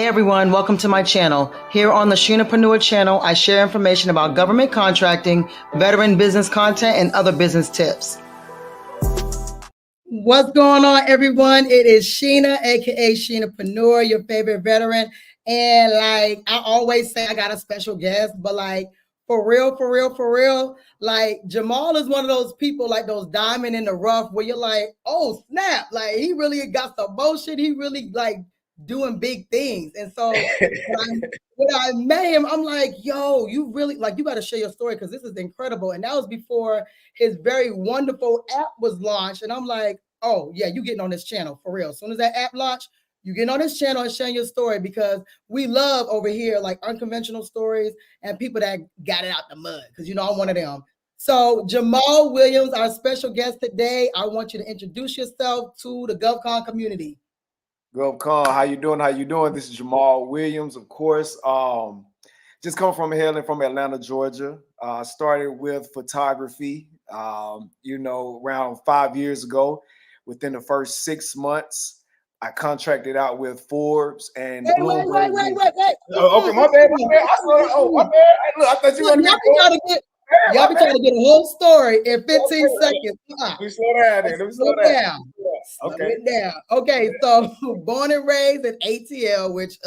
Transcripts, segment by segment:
Hey everyone, welcome to my channel. Here on the Sheenapreneur channel, I share information about government contracting, veteran business content, and other business tips. What's going on, everyone? It is Sheena, aka Sheenapreneur, your favorite veteran. And like I always say, I got a special guest, but like for real, like Jamal is one of those people, like those diamond in the rough, where you're like, oh snap, like he really got some motion. He really like doing big things. And so when I met him, I'm like, yo, you really like, you got to share your story because this is incredible. And that was before his very wonderful app was launched. And I'm like, oh yeah, you getting on this channel for real. As soon as that app launched, you getting on this channel and sharing your story, because we love over here like unconventional stories and people that got it out the mud, because you know I'm one of them. So Jamal Williams, our special guest today, I want you to introduce yourself to the GovCon community. GovCon, how you doing? How you doing? This is Jamal Williams, of course. Just come from hailing from Atlanta, Georgia. Started with photography, around 5 years ago. Within the first 6 months, I contracted out with Forbes and Wait. Oh, okay, my bad. I saw. My bad. Hey, look, I thought you wanted to Y'all be trying to get a whole story in 15 seconds. Let me slow down. Let me slow down. Okay. Okay, so born and raised in ATL, which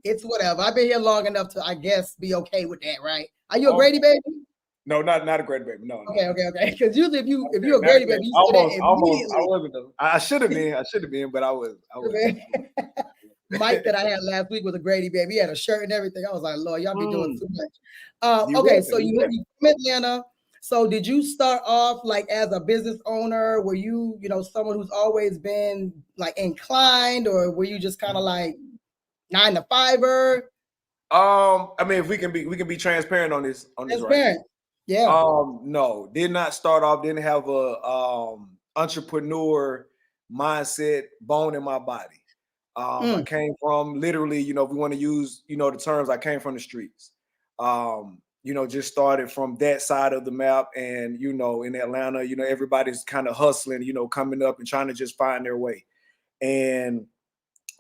it's whatever. I've been here long enough to, I guess, be okay with that, right? Are you a Grady baby? No, not a Grady baby. No. Okay. Because usually if you're a Grady baby, you almost. I wasn't though. I should have been, but I was. Mike that I had last week was a Grady baby. He had a shirt and everything. I was like, Lord, y'all be doing too much. Okay, so you from Atlanta. So did you start off like as a business owner? Were you, someone who's always been like inclined, or were you just kind of like 9 to 5er? I mean, if we can be transparent on this, right? Yeah. No, did not start off. Didn't have a entrepreneur mindset bone in my body. I came from literally, if we want to use, the terms, I came from the streets. Just started from that side of the map. And, in Atlanta, everybody's kind of hustling, coming up and trying to just find their way. And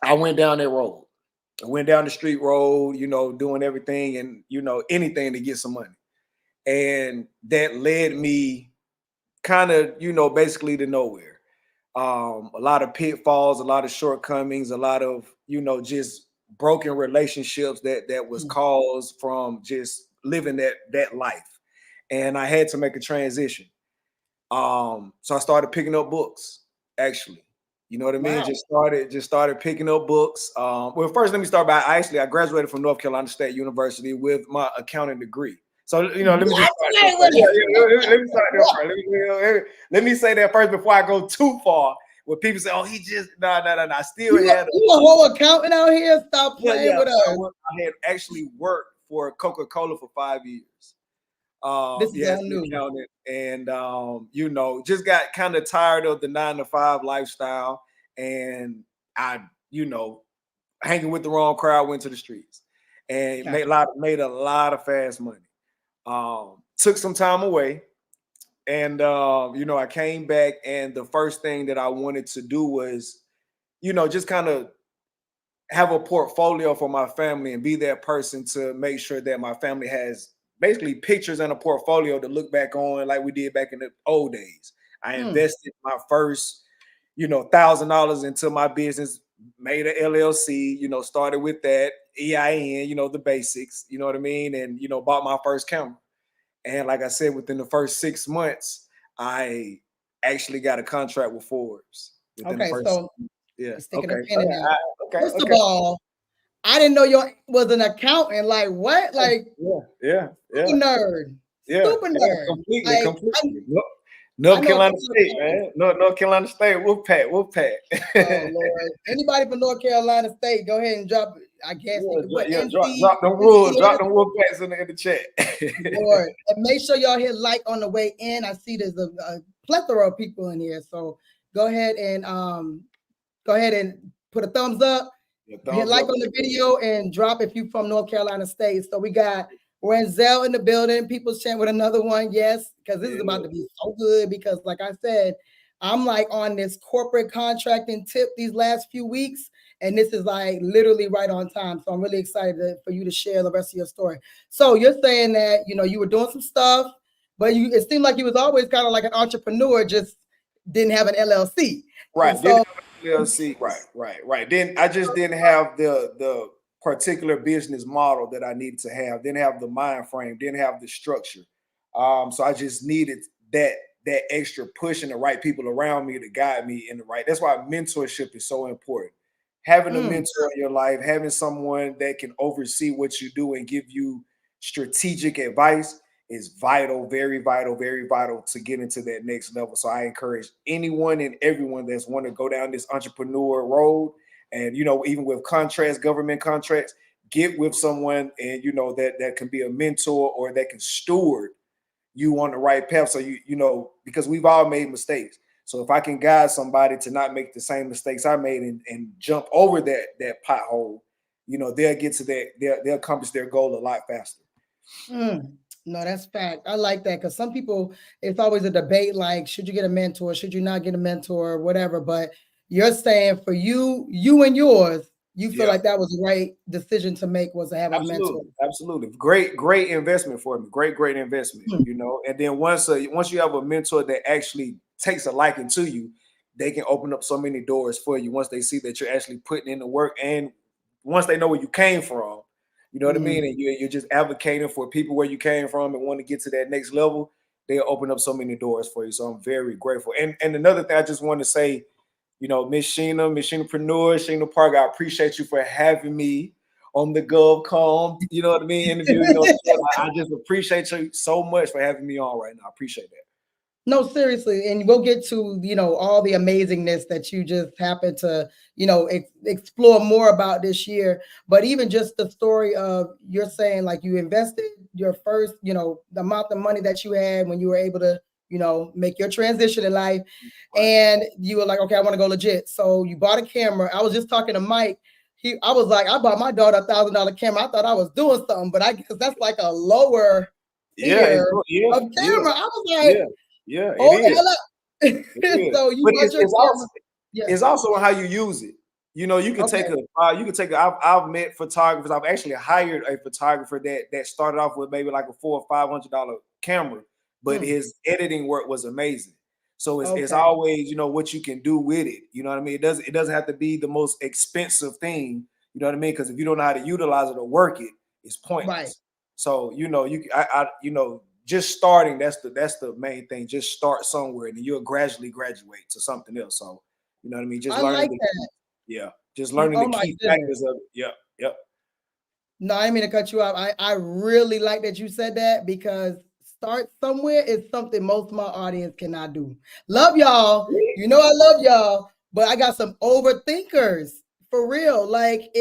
I went down that road. I went down the street road, doing everything and, anything to get some money. And that led me kind of, basically to nowhere. A lot of pitfalls, a lot of shortcomings, a lot of, just broken relationships that was caused from just living that life. And I had to make a transition. So I started picking up books, actually. You know what I mean? Wow. Just started picking up books. Well, first, let me start by, I graduated from North Carolina State University with my accounting degree. So, let me just let me say that first before I go too far. When people say, "Oh, he just no." I still had a whole accountant out here. Stop playing with us. I had actually worked for Coca-Cola for 5 years. This is all new. Accountant, and just got kind of tired of the 9 to 5 lifestyle, and I, hanging with the wrong crowd, went to the streets, and made a lot of fast money. Took some time away, and I came back, and the first thing that I wanted to do was, just kind of have a portfolio for my family and be that person to make sure that my family has basically pictures and a portfolio to look back on like we did back in the old days. I invested my first, $1,000 into my business, made an LLC, started with that, EIN, the basics, you know what I mean? And, bought my first camera. And like I said, within the first 6 months, I actually got a contract with Forbes. Sticking a pin in that. First of all, I didn't know you was an accountant. Like what? Like nerd. Yeah, super nerd. Completely. North Carolina State, man. North Carolina State. Whoop pat. Oh Lord! Anybody from North Carolina State, go ahead and drop. I guess drop them rules. Drop them whoop pats in the chat. Lord, and make sure y'all hit like on the way in. I see there's a plethora of people in here, so go ahead and put a thumbs up. Hit like on the video and drop if you from North Carolina State. So we got Renzel in the building. People's chat with another one. Yes, because this is about to be so good. Because like I said, I'm like on this corporate contracting tip these last few weeks. and this is like literally right on time. So I'm really excited for you to share the rest of your story. So you're saying that, you know, you were doing some stuff, but it seemed like you was always kind of like an entrepreneur, just didn't have an LLC. Right. So Didn't have an LLC. Right. Then I just didn't have the particular business model that I needed to have. Didn't have the mind frame. Didn't have the structure. So I just needed that extra push and the right people around me to guide me in the right. That's why mentorship is so important. Having a mentor in your life, having someone that can oversee what you do and give you strategic advice is vital, very vital, very vital to get into that next level. So I encourage anyone and everyone that's want to go down this entrepreneur road, and you know, even with contracts, government contracts, get with someone and you know that can be a mentor or that can steward you on the right path. So you know, because we've all made mistakes. So if I can guide somebody to not make the same mistakes I made and jump over that pothole, you know, they'll get to they'll accomplish their goal a lot faster. No, that's fact. I like that because some people, it's always a debate like, should you get a mentor? Should you not get a mentor? Whatever. But you're saying for you and yours, you feel like that was the right decision to make, was to have a mentor. Absolutely. Great investment for me. Great investment, you know. And then once you have a mentor that actually takes a liking to you, they can open up so many doors for you once they see that you're actually putting in the work, and once they know where you came from, you know what I mean? And you're just advocating for people where you came from and want to get to that next level, they'll open up so many doors for you. So I'm very grateful. And another thing I just want to say, you know, Miss Sheenapreneur, Sheena Parker, I appreciate you for having me on the GovCon, you know what I mean, interview. You know, I just appreciate you so much for having me on right now. I appreciate that. No, seriously, and we'll get to, you know, all the amazingness that you just happened to, you know, explore more about this year. But even just the story of, you're saying like you invested your first, you know, the amount of money that you had when you were able to, you know, make your transition in life, and you were like, okay, I want to go legit. So you bought a camera. I was just talking to Mike. I was like, I bought my daughter $1,000 camera. I thought I was doing something, but I guess that's like a lower tier of camera. I was like, yeah, hold it is. the hell up. So you bought your camera. It's also on how you use it. You know, you can take I've met photographers. I've actually hired a photographer that started off with maybe like a $400 or $500 camera, but his editing work was amazing. So it's always, you know, what you can do with it. You know what I mean? It doesn't have to be the most expensive thing. You know what I mean? Because if you don't know how to utilize it or work it, it's pointless. Right. So you know, you know, just starting, that's the main thing. Just start somewhere, and then you'll gradually graduate to something else. So you know what I mean? Just learning just learning the key factors of it. Yep. No, I didn't mean to cut you off. I really like that you said that, because start somewhere is something most of my audience cannot do. Love y'all. You know I love y'all, but I got some overthinkers for real. Like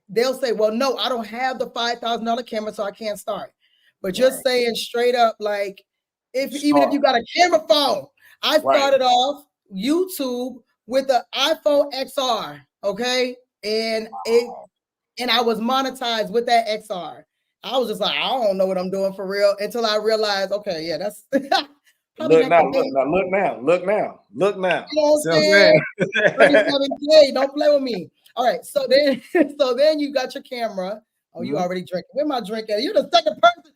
they'll say, well, no, I don't have the $5,000 camera, so I can't start. But you're saying straight up, like, even if you got a camera phone, I started off YouTube with the iPhone XR, okay? And I was monetized with that XR. I was just like, I don't know what I'm doing for real, until I realized, okay, yeah, that's look now. You know what I'm saying? 37K, don't play with me. All right, so then you got your camera. Oh, you already drinking. Where my drink at? You're the second person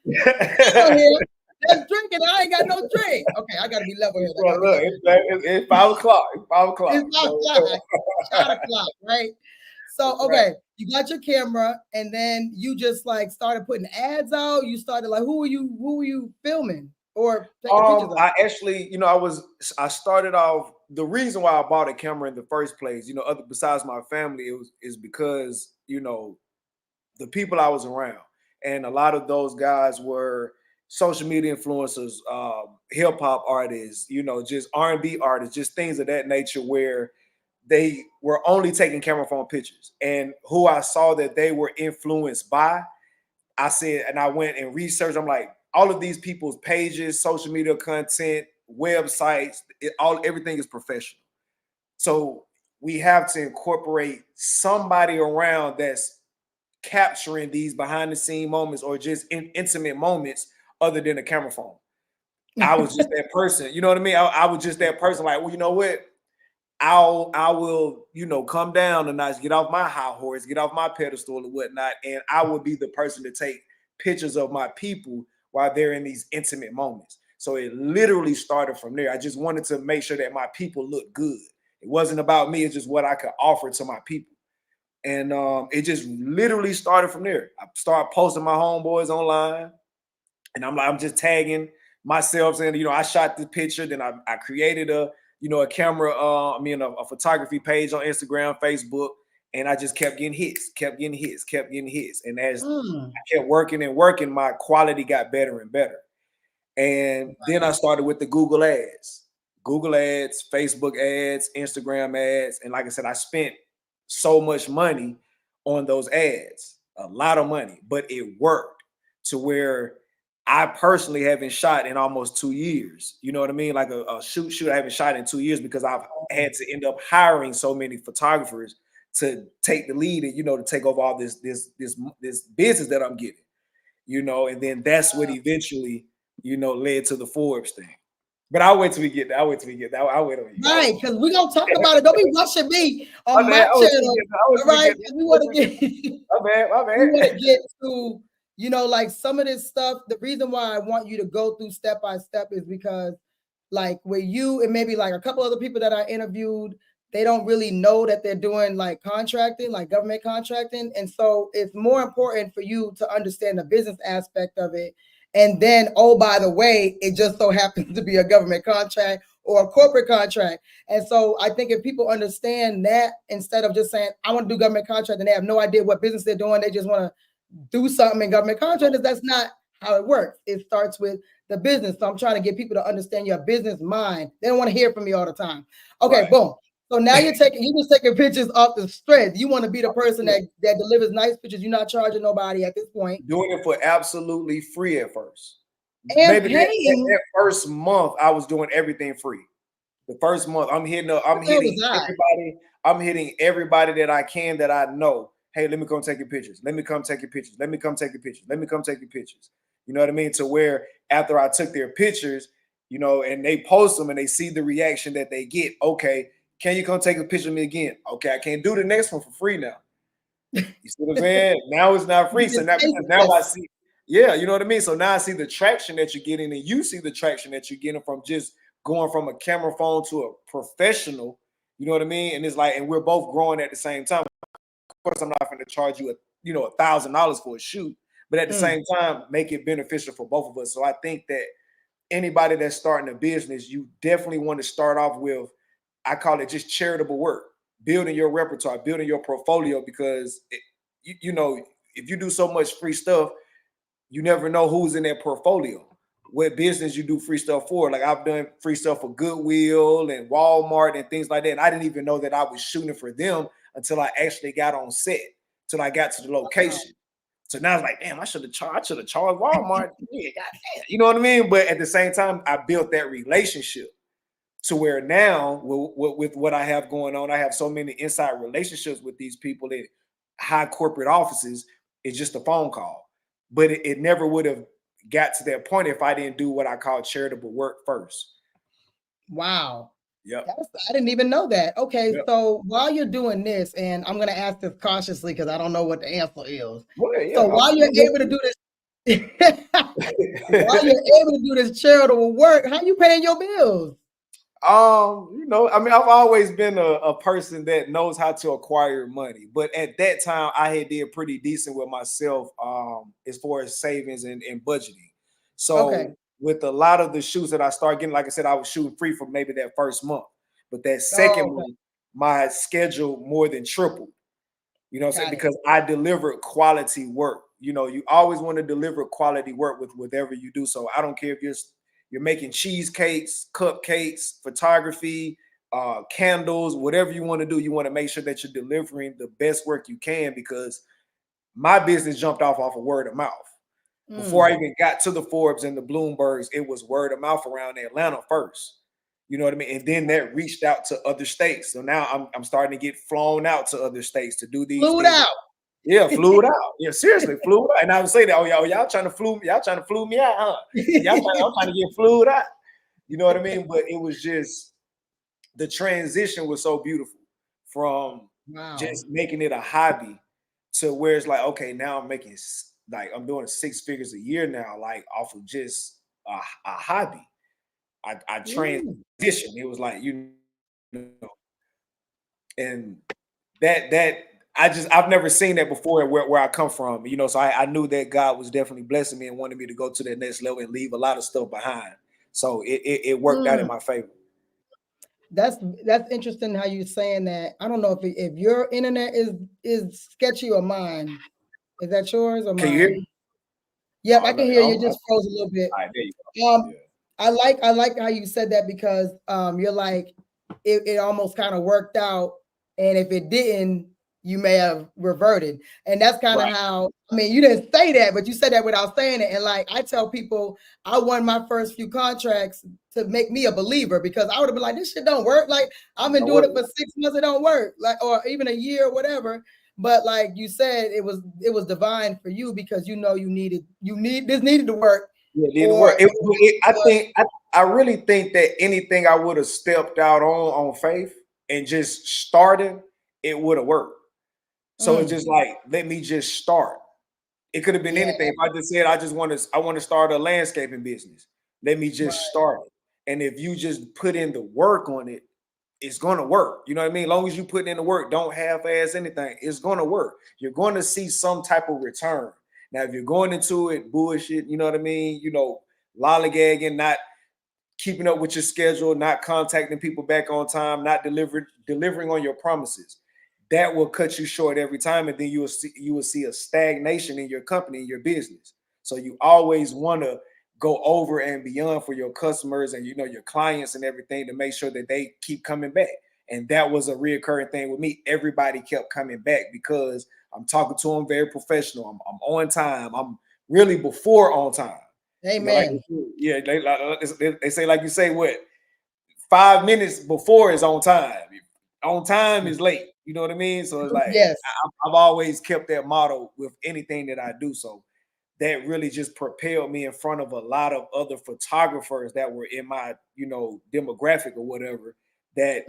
here that's drinking. I ain't got no drink. Okay, I gotta be level here. Well, look, it's 5 o'clock. It's 5 o'clock. It's 5 o'clock. Shot o'clock, right? So okay, you got your camera, and then you just like started putting ads out. You started like, who were you filming or taking pictures of? I actually, you know, I started off. The reason why I bought a camera in the first place, you know, besides my family, is because, you know, the people I was around, and a lot of those guys were social media influencers, hip hop artists, you know, just R&B artists, just things of that nature, where they were only taking camera phone pictures. And who I saw that they were influenced by, I said, and I went and researched. I'm like, all of these people's pages, social media content, websites, everything is professional. So we have to incorporate somebody around that's capturing these behind the scene moments, or just intimate moments, other than a camera phone. I was just that person. You know what I mean? I was just that person. Like, well, you know what? I will, come down a notch, get off my high horse, get off my pedestal or whatnot, and I will be the person to take pictures of my people while they're in these intimate moments. So it literally started from there. I just wanted to make sure that my people look good. It wasn't about me, it's just what I could offer to my people. And it just literally started from there. I started posting my homeboys online, and I'm just tagging myself saying, I shot the picture, then I created a camera, a photography page on Instagram, Facebook, and I just kept getting hits. And as I kept working and working, my quality got better and better. And then I started with the Google ads, Facebook ads, Instagram ads. And like I said, I spent so much money on those ads, a lot of money, but it worked to where I personally haven't shot in almost 2 years. You know what I mean? Like a shoot I haven't shot in 2 years because I've had to end up hiring so many photographers to take the lead and, to take over all this business that I'm getting, and then that's what eventually, led to the Forbes thing. But I'll wait till we get there. I'll wait on you. Right, because we're gonna talk about it. Don't be rushing me on my channel. Right, we want to get we want to get to, like some of this stuff. The reason why I want you to go through step by step is because, like, with you and maybe like a couple other people that I interviewed, they don't really know that they're doing like contracting, like government contracting. And so it's more important for you to understand the business aspect of it. And then, oh, by the way, it just so happens to be a government contract or a corporate contract. And so I think if people understand that, instead of just saying, I want to do government contract, and they have no idea what business they're doing, they just want to do something in government contractors, that's not how it works. It starts with the business. So I'm trying to get people to understand your business mind. They don't want to hear from me all the time. Okay, right. Boom. So now you're just taking pictures off the strength. You want to be the person that delivers nice pictures. You're not charging nobody at this point. Doing it for absolutely free at first. And maybe that first month I was doing everything free. The first month I'm hitting everybody that I can, that I know. Hey, let me come take your pictures. Let me come take your pictures. Let me come take your pictures. Let me come take your pictures. You know what I mean? To where after I took their pictures, and they post them and they see the reaction that they get. Okay, can you come take a picture of me again? Okay, I can't do the next one for free now. You see what I'm saying? Now it's not free. So now I see, yeah, you know what I mean? So now I see the traction that you're getting, and you see the traction that you're getting from just going from a camera phone to a professional, you know what I mean? And it's like, and we're both growing at the same time. Of course, I'm not going to charge you $1,000 for a shoot, but at the same time, make it beneficial for both of us. So I think that anybody that's starting a business, you definitely want to start off with, I call it just charitable work, building your repertoire, building your portfolio, because if you do so much free stuff, you never know who's in that portfolio. What business you do free stuff for. Like I've done free stuff for Goodwill and Walmart and things like that. And I didn't even know that I was shooting for them until I actually got on set, till I got to the location. So now it's like, damn, I should have charged Walmart. Yeah, goddamn. You know what I mean? But at the same time, I built that relationship to where now with what I have going on, I have so many inside relationships with these people in high corporate offices. It's just a phone call. But it never would have got to that point if I didn't do what I call charitable work first. Wow. Yeah. I didn't even know that. Okay, so while you're doing this, and I'm going to ask this cautiously because I don't know what the answer is. So while you're able to do this, while you're able to do this charitable work, how you paying your bills? I've always been a person that knows how to acquire money, but at that time I had did pretty decent with myself as far as savings and budgeting. So with a lot of the shoots that I started getting, like I said, I was shooting free for maybe that first month, but that second month, my schedule more than tripled. You know what I'm saying? Because I delivered quality work. You always want to deliver quality work with whatever you do. So I don't care if you're making cheesecakes, cupcakes, photography, candles, whatever you want to do, you want to make sure that you're delivering the best work you can, because my business jumped off of word of mouth. Before I even got to the Forbes and the Bloombergs, it was word of mouth around Atlanta first. You know what I mean? And then that reached out to other states. So now I'm starting to get flown out to other states to do these things. Out. Yeah, flew it out. Yeah, seriously, flew it out. And I would say that, y'all trying to flew me out, huh? I'm trying to get flew out. You know what I mean? But it was just the transition was so beautiful from just making it a hobby to where it's like, okay, now I'm making like I'm doing 6 figures a year now, like off of just a hobby. I transitioned. It was like, you know, and that I've never seen that before where I come from, you know. So I knew that God was definitely blessing me and wanted me to go to that next level and leave a lot of stuff behind. So it worked out in my favor. That's interesting how you're saying that. I don't know if your internet is sketchy or mine. Is that yours or mine? Can you hear me? Yep, I can hear you. It just froze a little bit. All right, there you go. I like how you said that, because you're like, it almost kind of worked out, and if it didn't, you may have reverted. And that's kind of how, I mean, you didn't say that, but you said that without saying it. And like I tell people, I won my first few contracts to make me a believer, because I would have been like, this shit don't work. Like, I've been doing it for 6 months, it don't work. Like, or even a year or whatever. But like you said, it was divine for you, because you know this needed to work. Yeah, it needed to work. I really think that anything I would have stepped out on faith and just started, it would have worked. So it's just like, let me just start. It could have been anything. If I just said I want to start a landscaping business, let me just start it. And if you just put in the work on it, it's gonna work. You know what I mean? As long as you put in the work, don't half-ass anything, it's gonna work. You're gonna see some type of return. Now, if you're going into it bullshit, you know what I mean? You know, lollygagging, not keeping up with your schedule, not contacting people back on time, not delivering on your promises, that will cut you short every time, and then you will see a stagnation in your company, in your business. So you always want to go over and beyond for your customers and, you know, your clients and everything, to make sure that they keep coming back. And that was a reoccurring thing with me. Everybody kept coming back because I'm talking to them very professional. I'm on time. I'm really before on time. Amen. You know, they say, like you say, what, 5 minutes before is on time. On time is late. You know what I mean? So it's like, I've always kept that motto with anything that I do. So that really just propelled me in front of a lot of other photographers that were in my, you know, demographic or whatever, that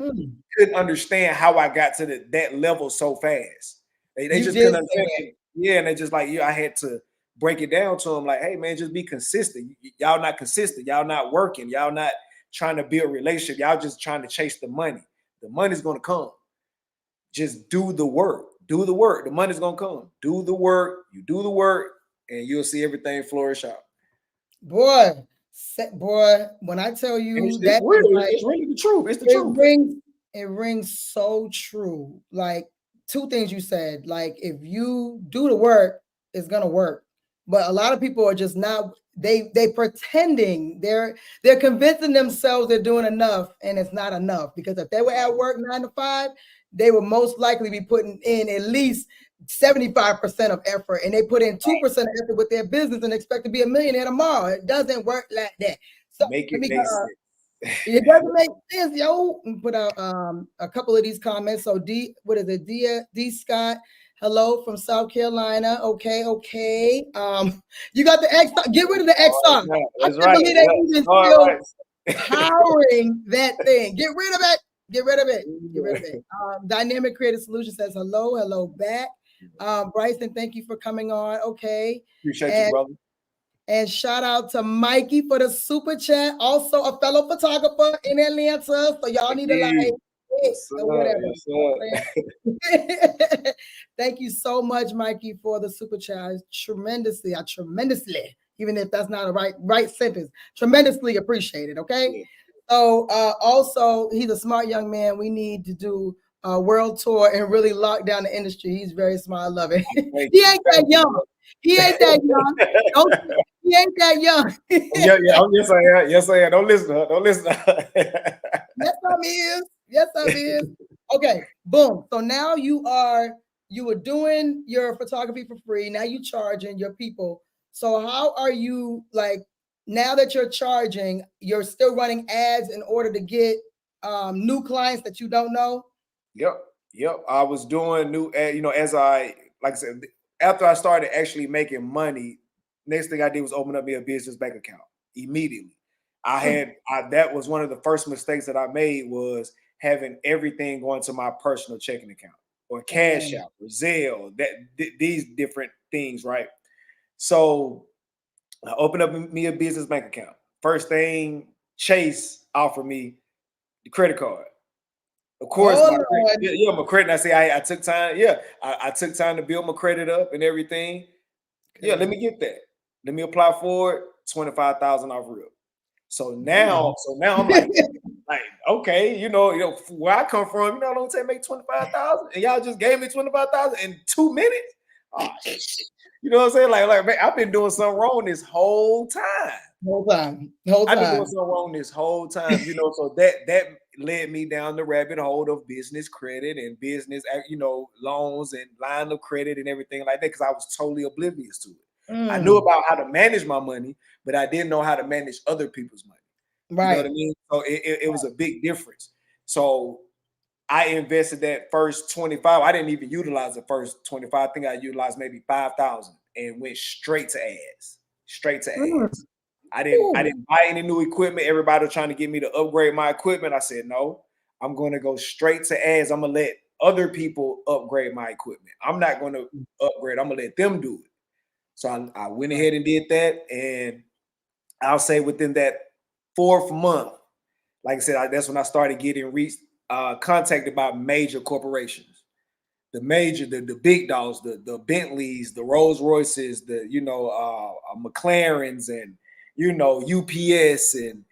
couldn't understand how I got to that level so fast. They just couldn't understand. Yeah, and they just like, I had to break it down to them like, hey man, just be consistent. Y'all not consistent. Y'all not working. Y'all not trying to build a relationship. Y'all just trying to chase the money. The money's gonna come. Just do the work. Do the work. The money's gonna come. Do the work. You do the work, and you'll see everything flourish out. Boy, when I tell you it's really the truth. It's the truth. It rings so true. Like, 2 things you said. Like, if you do the work, it's gonna work. But a lot of people are just not. They pretending. They're convincing themselves they're doing enough, and it's not enough. Because if they were at work 9 to 5, they would most likely be putting in at least 75% of effort, and they put in 2% of effort with their business and expect to be a millionaire tomorrow. It doesn't work like that. So make it make sense. It doesn't make sense, yo. Put out a couple of these comments. So D Scott, hello from South Carolina. Okay. You got the X. Get rid of the XR. I can't believe they even still powering that thing. Get rid of it. Get rid of it. Dynamic Creative Solutions says hello back. Bryson, thank you for coming on. Okay. Appreciate you, brother. And shout out to Mikey for the super chat. Also a fellow photographer in Atlanta. So y'all need to like or whatever. Thank you so much, Mikey, for the super chat. Tremendously, even if that's not a right sentence, tremendously appreciated. Okay. So also, he's a smart young man. We need to do a world tour and really lock down the industry. He's very smart. I love it. He ain't that young. He ain't that young. He ain't that young. Yes, I am. Don't listen to her. Yes, I is. Okay, boom. So now you were doing your photography for free. Now you charging your people. So how are you, like, now that you're charging, you're still running ads in order to get new clients that you don't know? Yep. I was doing new ad, as like I said, after I started actually making money, next thing I did was open up me a business bank account immediately. That was one of the first mistakes that I made, was having everything going to my personal checking account or Cash App or Zelle, these different things, right? So I opened up me a business bank account. First thing, Chase offered me the credit card. Of course, my credit. I say I took time. Yeah, I took time to build my credit up and everything. Okay. Yeah, let me get that. Let me apply for it. 25,000 off real. So now I'm like, okay, where I come from, it don't take make 25,000, and y'all just gave me 25,000 in 2 minutes. Oh shit. You know what I'm saying? Like man, I've been doing something wrong this whole time. I've been doing something wrong this whole time. So that led me down the rabbit hole of business credit and business, loans and line of credit and everything like that, because I was totally oblivious to it. I knew about how to manage my money, but I didn't know how to manage other people's money. Right. You know what I mean? So it was a big difference. So I invested that first 25. I didn't even utilize the first 25. I think I utilized maybe 5,000 and went straight to ads. I didn't buy any new equipment. Everybody was trying to get me to upgrade my equipment. I said, no, I'm going to go straight to ads. I'm going to let other people upgrade my equipment. I'm not going to upgrade. I'm going to let them do it. So I went ahead and did that. And I'll say within that 4th month, like I said, that's when I started getting contacted by major corporations. The big dogs, the Bentleys, the Rolls Royces, the McLarens, and UPS and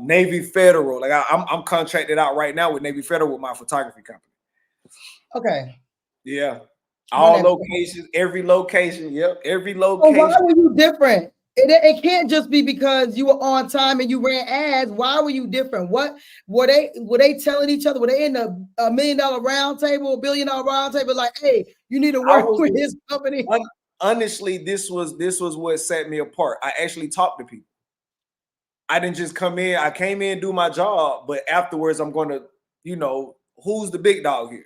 Navy Federal. Like I'm contracted out right now with Navy Federal with my photography company. Okay. Yeah. All locations, every location. Yep, every location. So why were you different? It can't just be because you were on time and you ran ads. Why were you different? What were they telling each other? Were they in a $1 million round table, $1 billion round table? Like, hey, you need to work with his company. Honestly, this was what set me apart. I actually talked to people. I didn't just come in. I came in, do my job, but afterwards, I'm going to, who's the big dog here?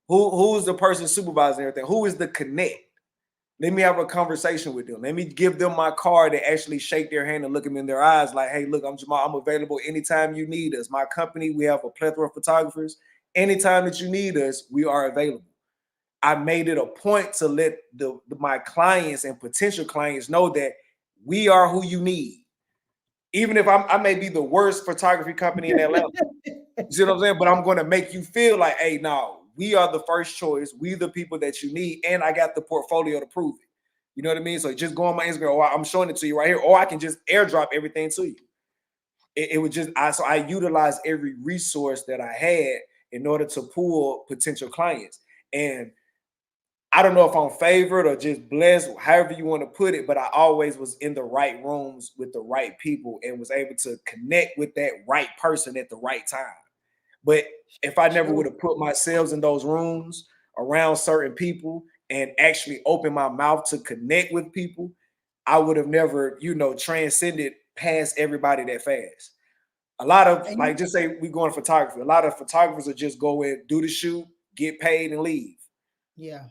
Who's the person supervising everything? Who is the connect? Let me have a conversation with them. Let me give them my card and actually shake their hand and look them in their eyes like, hey, look, I'm Jamal. I'm available anytime you need us. My company, we have a plethora of photographers. Anytime that you need us, we are available. I made it a point to let my clients and potential clients know that we are who you need. Even if I may be the worst photography company in Atlanta. You see what I'm saying? But I'm going to make you feel like, hey, no, we are the first choice. We the people that you need. And I got the portfolio to prove it. You know what I mean? So just go on my Instagram, or I'm showing it to you right here, or I can just airdrop everything to you. It would just, so I utilized every resource that I had in order to pull potential clients. And I don't know if I'm favored or just blessed, however you want to put it, but I always was in the right rooms with the right people and was able to connect with that right person at the right time. But if I never would have put myself in those rooms around certain people and actually opened my mouth to connect with people, I would have never, transcended past everybody that fast. A lot of, like, just say we go in photography. A lot of photographers will just go in, do the shoot, get paid, and leave. Yeah.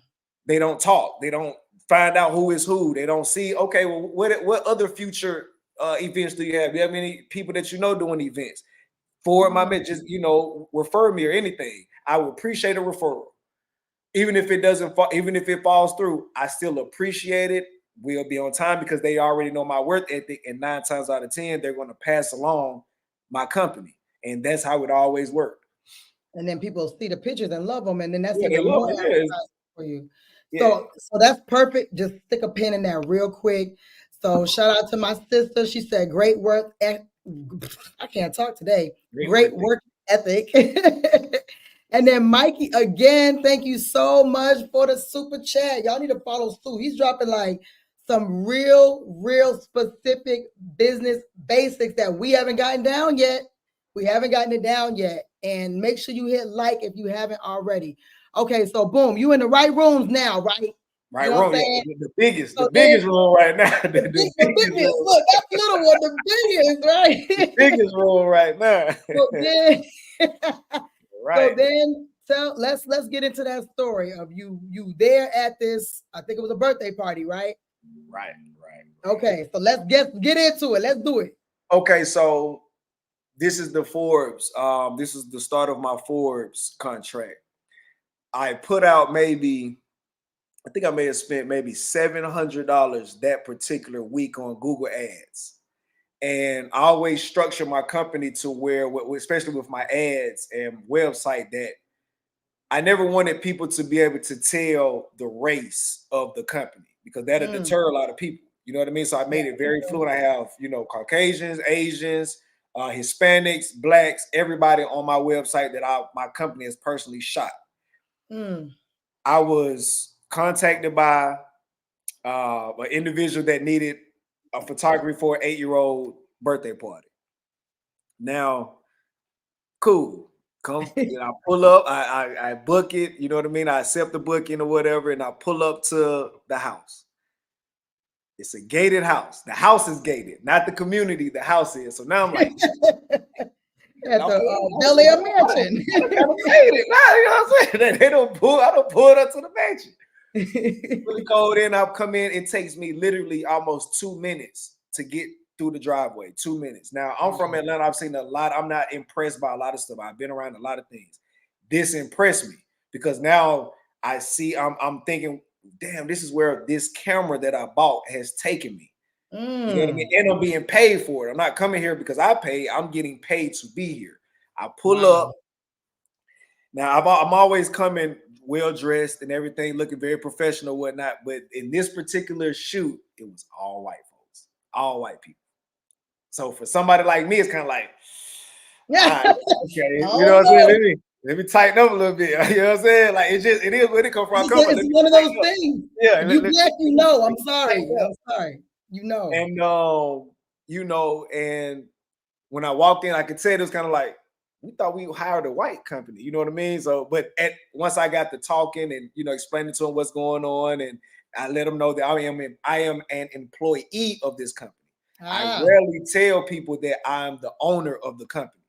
They don't talk. They don't find out who is who. They don't see, okay, well, what other future events do you have? Do you have any people that doing events? For my man, just refer me or anything. I would appreciate a referral. Even if it doesn't fall, even if it falls through, I still appreciate it. We'll be on time because they already know my work ethic, and 9 times out of 10, they're going to pass along my company. And that's how it always worked. And then people see the pictures and love them, and then that's even more for you. Yeah. So that's perfect. Just stick a pin in that real quick. So shout out to my sister. She said, great work. I can't talk today. Great work ethic. And then Mikey, again, thank you so much for the super chat. Y'all need to follow Sue. He's dropping like some real specific business basics that we haven't gotten down yet. We haven't gotten it down yet. And make sure you hit like if you haven't already. Okay, so boom, you in the right rooms now, right? Right, room, yeah, the biggest room right now. The biggest. Look, that's little one, the biggest, right? The biggest room right now. So then let's get into that story of you there at this, I think it was a birthday party, right? Right. Okay, so let's get into it. Let's do it. Okay, so this is the Forbes. This is the start of my Forbes contract. I put out maybe, I think I may have spent maybe $700 that particular week on Google Ads. And I always structure my company to where, especially with my ads and website, that I never wanted people to be able to tell the race of the company, because that'll deter a lot of people. You know what I mean? So I made it very fluid. I have, Caucasians, Asians, Hispanics, Blacks, everybody on my website that my company has personally shot. I was contacted by an individual that needed a photography for an 8-year-old birthday party. Now, cool. Come, I pull up, I book it, you know what I mean? I accept the booking or whatever, and I pull up to the house. It's a gated house. The house is gated, not the community, the house is. So now I'm like, at the Bel Air mansion. You know what I'm saying? They don't pull, I don't pull it up to the mansion. Really cold in, I'll come in. It takes me literally almost 2 minutes to get through the driveway. 2 minutes. Now, I'm from Atlanta. I've seen a lot. I'm not impressed by a lot of stuff. I've been around a lot of things. This impressed me because now I see, I'm thinking, damn, this is where this camera that I bought has taken me. You know what I mean? And I'm being paid for it. I'm not coming here because I pay. I'm getting paid to be here. I pull up. Now, I'm always coming well dressed and everything, looking very professional, whatnot. But in this particular shoot, it was all white folks, all white people. So for somebody like me, it's kind of like, right, okay, you know what I'm saying? Let me tighten up a little bit. You know what I'm saying? Like it is where it come from. It's one of those things. Yeah, you black, I'm sorry. I'm sorry. And and when I walked in, I could tell it was kind of like, we thought we hired a white company, you know what I mean? So, but once I got to talking and explaining to them what's going on, and I let them know that I am an employee of this company. I rarely tell people that I'm the owner of the company.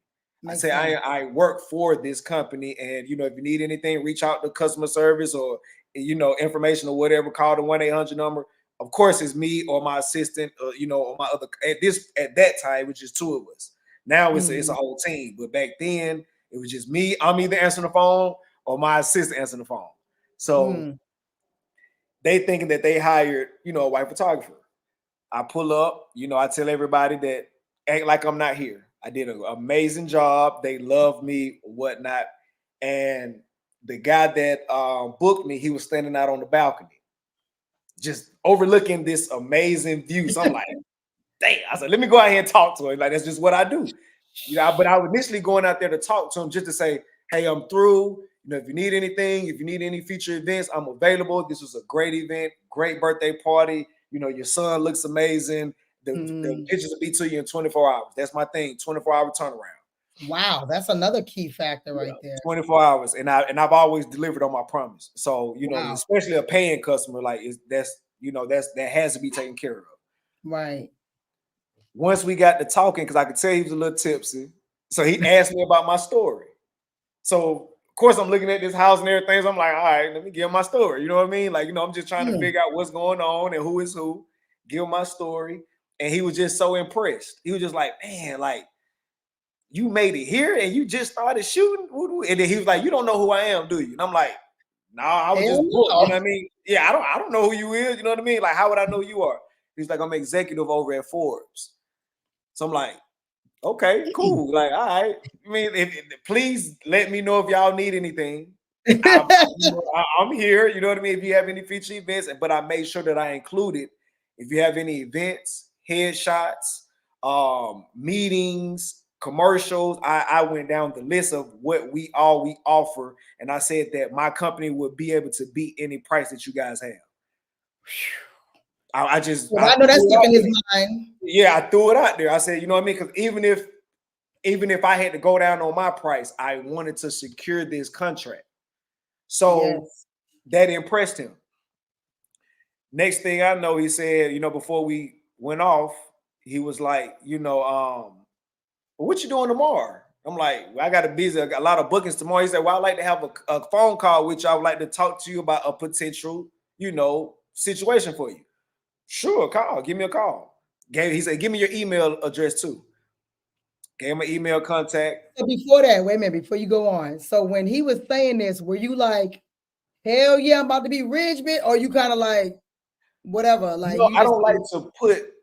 I say I work for this company, and if you need anything, reach out to customer service or information or whatever. Call the 1-800 number. Of course, it's me or my assistant, or my other. At that time, which is 2 of us. Now it's a whole team, but back then it was just me. I'm either answering the phone or my assistant answering the phone. So they thinking that they hired a white photographer. I pull up, I tell everybody that act like I'm not here. I did an amazing job. They love me, whatnot. And the guy that booked me, he was standing out on the balcony, just overlooking this amazing view. So I'm like, damn. I said, let me go out here and talk to him. Like, that's just what I do. But I was initially going out there to talk to him just to say, hey, I'm through. If you need anything, if you need any future events, I'm available. This was a great event, great birthday party. Your son looks amazing. The pictures will be to you in 24 hours. That's my thing, 24-hour turnaround. Wow, that's another key factor right there. 24 hours. And I've always delivered on my promise. So, especially a paying customer, like that has to be taken care of. Right. Once we got to talking, because I could tell he was a little tipsy, so he asked me about my story. So of course I'm looking at this house and everything. So I'm like, all right, let me give him my story. You know what I mean? Like, I'm just trying to figure out what's going on and who is who. Give him my story, and he was just so impressed. He was just like, man, like you made it here and you just started shooting. And then he was like, you don't know who I am, do you? And I'm like, no, I was just booked. You know what I mean? Yeah, I don't know who you is. You know what I mean? Like, how would I know who you are? He's like, I'm executive over at Forbes. So I'm like, okay, cool. Like, all right. I mean, please let me know if y'all need anything. I'm here. You know what I mean? If you have any future events, but I made sure that I included, if you have any events, headshots, meetings, commercials, I went down the list of what we offer. And I said that my company would be able to beat any price that you guys have. I know that's stuck in his mind. Yeah, I threw it out there. I said, you know what I mean? Because even if I had to go down on my price, I wanted to secure this contract. So that impressed him. Next thing I know, he said, before we went off, he was like, what you doing tomorrow? I'm like, well, I got a lot of bookings tomorrow. He said, well, I'd like to have a phone call with you. I would like to talk to you about a potential, situation for you. Sure, call. Give me a call. He said, give me your email address too. Gave him an email contact. So before that, wait a minute, before you go on. So when he was saying this, were you like, hell yeah, I'm about to be rich, bitch? Or you kind of like, whatever? Like you I just don't like to put,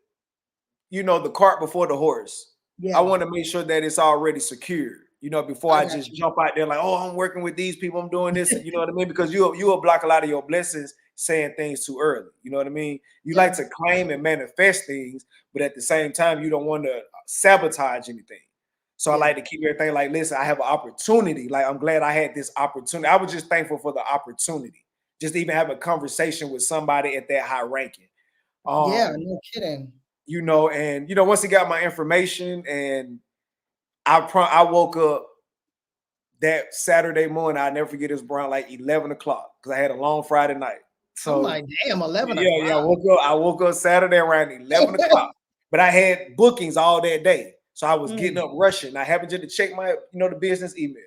the cart before the horse. yeah. I want to make sure that it's already secured, before I just jump out there like, oh, I'm working with these people, I'm doing this, you know what I mean? Because you'll block a lot of your blessings saying things too early. You know what I mean? You like to claim and manifest things, but at the same time, you don't want to sabotage anything. So I like to keep everything like, listen, I have an opportunity. Like, I'm glad I had this opportunity. I was just thankful for the opportunity. Just even have a conversation with somebody at that high ranking. Yeah, no kidding. Once he got my information, and I woke up that Saturday morning, I'll never forget, it was around like 11 o'clock because I had a long Friday night. So I'm like, damn, 11 o'clock. Yeah, I woke up Saturday around 11 o'clock, but I had bookings all that day. So I was getting up rushing. I happened to check my, the business email.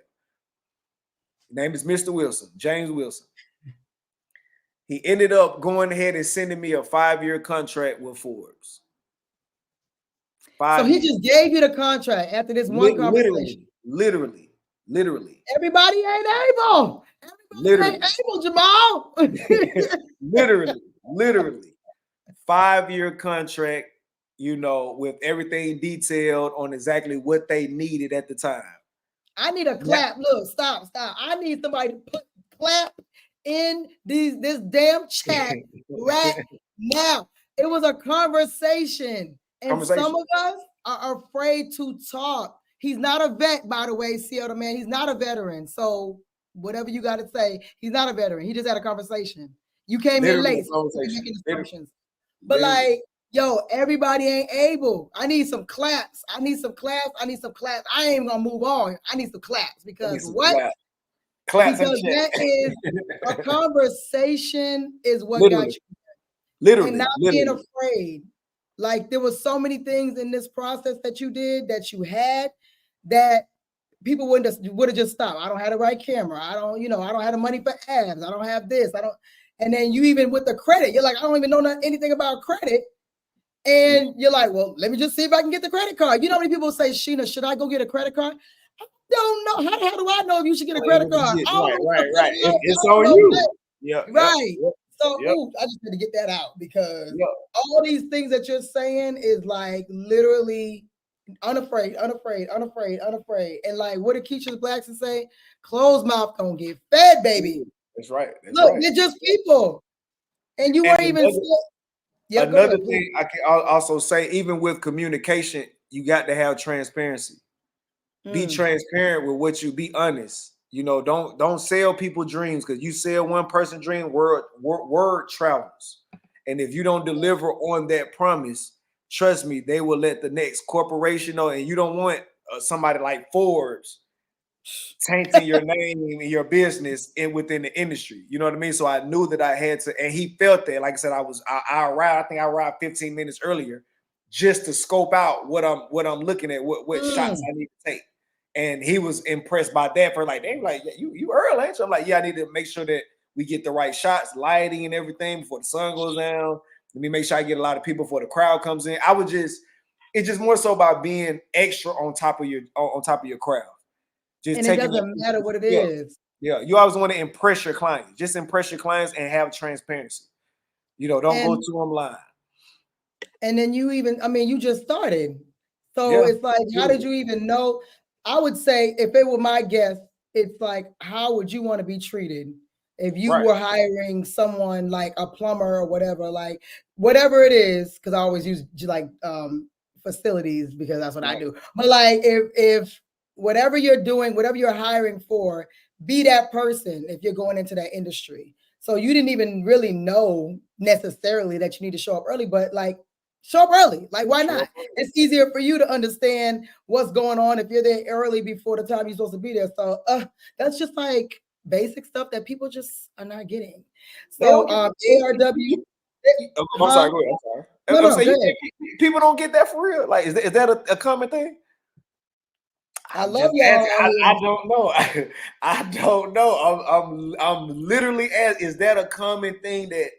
His name is Mr. Wilson, James Wilson. He ended up going ahead and sending me a 5-year contract with Forbes. So he just gave you the contract after this one conversation. Literally. Everybody ain't able. Everybody ain't able, Jamal. literally. 5-year contract, with everything detailed on exactly what they needed at the time. I need a clap. Look, stop. I need somebody to put clap in this damn chat right now. It was a conversation. And some of us are afraid to talk. He's not a vet, by the way, Seattle man. He's not a veteran. So whatever you got to say, he's not a veteran. He just had a conversation. You came in late. So making assumptions. But like, yo, everybody ain't able. I need some claps. I ain't even gonna move on. I need some claps because what? Claps because that is a conversation is what got you. Literally. And not being afraid. Like there was so many things in this process that you did that you had that people would have just stopped. I don't have the right camera. I don't have the money for ads. I don't have this. And then you even with the credit, you're like, I don't even know anything about credit. And you're like, well, let me just see if I can get the credit card. You know how many people say, Sheena, should I go get a credit card? I don't know. How do I know if you should get a credit card? Right. It's on you. Yeah. Right. So I just had to get that out because all these things that you're saying is like literally unafraid. And like what did Keisha Blackson say? Closed mouth don't get fed, baby. That's right. Look, they're just people. And you weren't even another thing I'll also say, even with communication, you got to have transparency. Be transparent with what you be honest. Don't sell people dreams, because you sell one person dream, word travels. And if you don't deliver on that promise, trust me, they will let the next corporation know. And you don't want somebody like Forbes tainting your name and your business within the industry. You know what I mean? So I knew that I had to, and he felt that. Like I said, I arrived. I think I arrived 15 minutes earlier just to scope out what I'm looking at, what shots I need to take. And he was impressed by that. For like, they were like, yeah, you early, ain't you? I'm like, yeah, I need to make sure that we get the right shots, lighting and everything before the sun goes down. Let me make sure I get a lot of people before the crowd comes in. It's just more so about being extra on top of your crowd. Just and it doesn't matter what it is. Yeah, you always want to impress your clients. Just impress your clients and have transparency. Don't go to them lying. And then you just started. So it's like, how did you even know? I would say if it were my guess, it's like, how would you want to be treated if you were hiring someone like a plumber or whatever, like whatever it is? Because I always use like facilities because that's what I do. But like if whatever you're doing, whatever you're hiring for, be that person if you're going into that industry. So you didn't even really know necessarily that you need to show up early, but like show up early. Like, why not? It's easier for you to understand what's going on if you're there early before the time you're supposed to be there. So that's just like basic stuff that people just are not getting. So ARW. I'm sorry, go ahead. I'm sorry. No, people don't get that for real. Like, is that a common thing? I love y'all. I don't know. I don't know. I'm literally asking, is that a common thing that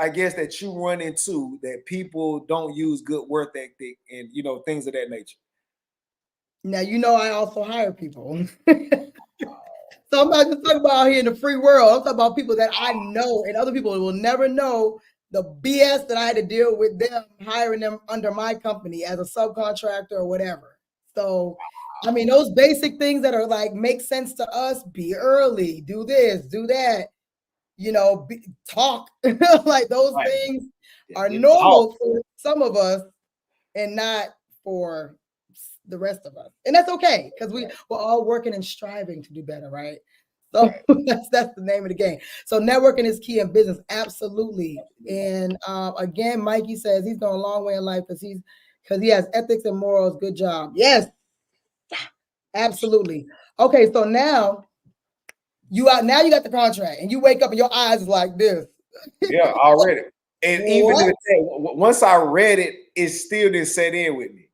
I guess that you run into, that people don't use good work ethic and things of that nature? Now, I also hire people. So I'm not just talking about out here in the free world. I'm talking about people that I know, and other people will never know the BS that I had to deal with them hiring them under my company as a subcontractor or whatever. So, I mean, those basic things that are like make sense to us: be early, do this, do that. Talk. Like those Right. things are Talk. normal for some of us and not for the rest of us. And that's okay because we're all working and striving to do better, right? So that's the name of the game. So networking is key in business, absolutely. And again, Mikey says he's going a long way in life because he has ethics and morals. Good job. Yes, absolutely. Okay, so now you got the contract, and you wake up and your eyes is like this. Yeah, already. And even What? once I read it, it still didn't set in with me.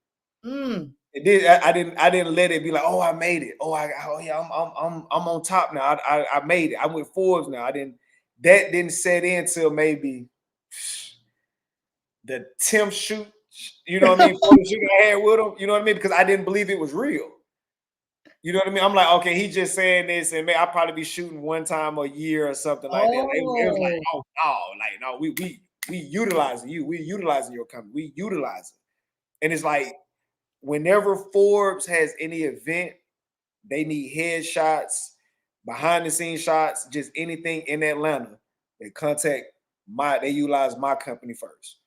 It did. I didn't let it be like, oh, I made it. I'm on top now. I made it. I'm with Forbes now. That didn't set in till maybe the 10th shoot. You know what I mean? Photo shoot I had with him. You know what I mean? Because I didn't believe it was real. You know what I mean? I'm like, okay, he's just saying this, and I'll probably be shooting one time a year or something like that. It was like, oh no, like no, we utilizing you, we utilizing your company, we utilize it. And it's like whenever Forbes has any event, they need headshots, behind the scenes shots, just anything in Atlanta, they utilize my company first.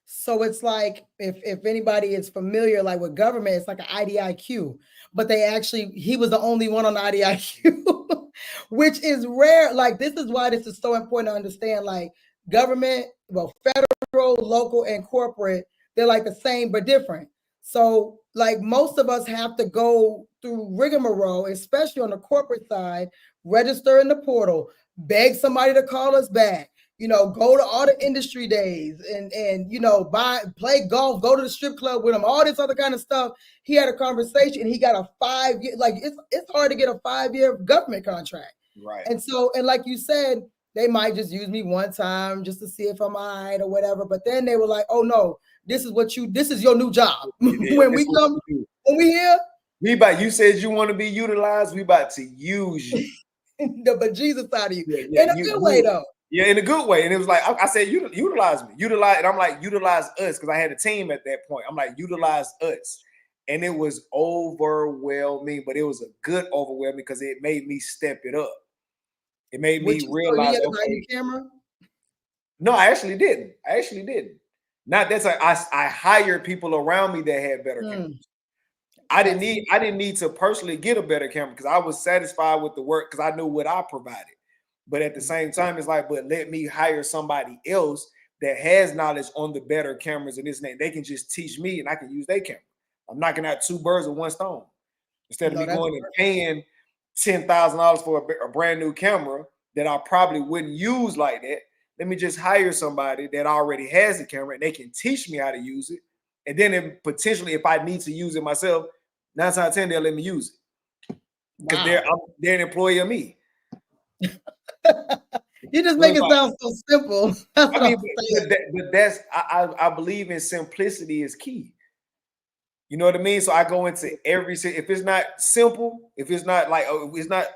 So it's like if anybody is familiar, like with government, it's like an IDIQ, but he was the only one on the IDIQ, which is rare. Like this is why this is so important to understand. Like government, well, federal, local, and corporate, they're like the same but different. So like most of us have to go through rigmarole, especially on the corporate side, register in the portal, beg somebody to call us back, go to all the industry days and play golf, go to the strip club with him, all this other kind of stuff. He had a conversation. He got a 5-year, like it's hard to get a 5-year government contract. Right. And so, and like you said, they might just use me one time just to see if I'm all right or whatever. But then they were like, oh no, this is your new job. When we here. You said you want to be utilized, we about to use you. The bejesus out of you. In a good way though. Yeah, in a good way. And it was like, I said, utilize me. Utilize. And I'm like, utilize us. Because I had a team at that point. I'm like, utilize us. And it was overwhelming, but it was a good overwhelming because it made me step it up. It made me realize. You had to buy your camera? No, I actually didn't. Not that's like I hired people around me that had better cameras. I didn't need to personally get a better camera because I was satisfied with the work because I knew what I provided. But at the same time, it's like, but let me hire somebody else that has knowledge on the better cameras and this and that. They can just teach me and I can use their camera. I'm knocking out 2 birds with 1 stone. Instead of me going and paying $10,000 for a brand new camera that I probably wouldn't use like that. Let me just hire somebody that already has the camera and they can teach me how to use it. And then potentially, if I need to use it myself, 9 times out of 10, they'll let me use it. Because they're an employee of me. You just make it sound so simple. I mean, but I believe in simplicity is key. You know what I mean? So I go into if it's not simple, if it's not like, it's not,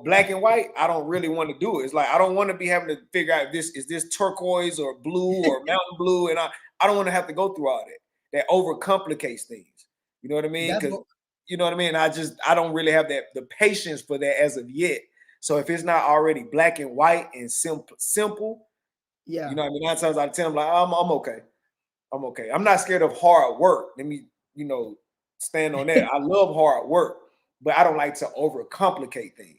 black and white, I don't really want to do it. It's like, I don't want to be having to figure out is this turquoise or blue or mountain blue. And I don't want to have to go through all that. That overcomplicates things. You know what I mean? Because you know what I mean? I don't really have the patience for that as of yet. So if it's not already black and white and simple, yeah, you know what I mean? 9 times out of 10, I'm like, I'm okay. I'm okay. I'm not scared of hard work. Let me, stand on that. I love hard work, but I don't like to overcomplicate things.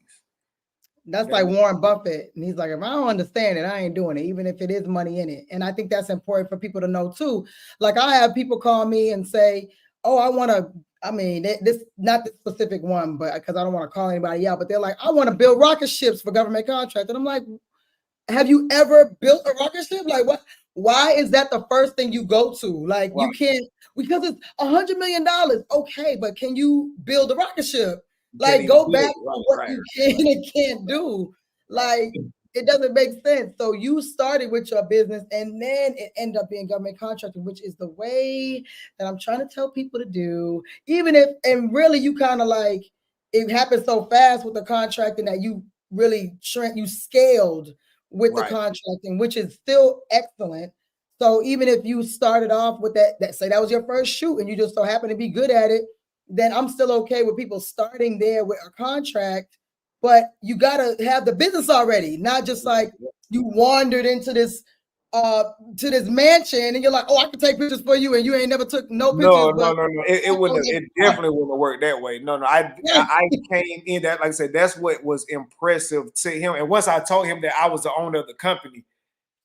That's like Warren Buffett. And he's like, if I don't understand it, I ain't doing it, even if it is money in it. And I think that's important for people to know too. Like I have people call me and say, oh, this not the specific one, but because I don't want to call anybody out, but they're like, I want to build rocket ships for government contract. And I'm like, have you ever built a rocket ship? Like what? Why is that the first thing you go to? Like you can't, because it's $100 million. Okay, but can you build a rocket ship? Like go back to what you can and can't do. Like It doesn't make sense. So you started with your business and then it ended up being government contracting, which is the way that I'm trying to tell people to do. Even if, and really you kind of like, it happened so fast with the contracting that you really you scaled with the contracting, which is still excellent. So even if you started off with that say that was your first shoot and you just so happen to be good at it, then I'm still okay with people starting there with a contract. But you gotta have the business already, not just like you wandered into this to this mansion and you're like, oh, I can take pictures for you, and you ain't never took no pictures. No. It wouldn't. It definitely wouldn't work that way. No. I came in that, like I said, that's what was impressive to him. And once I told him that I was the owner of the company,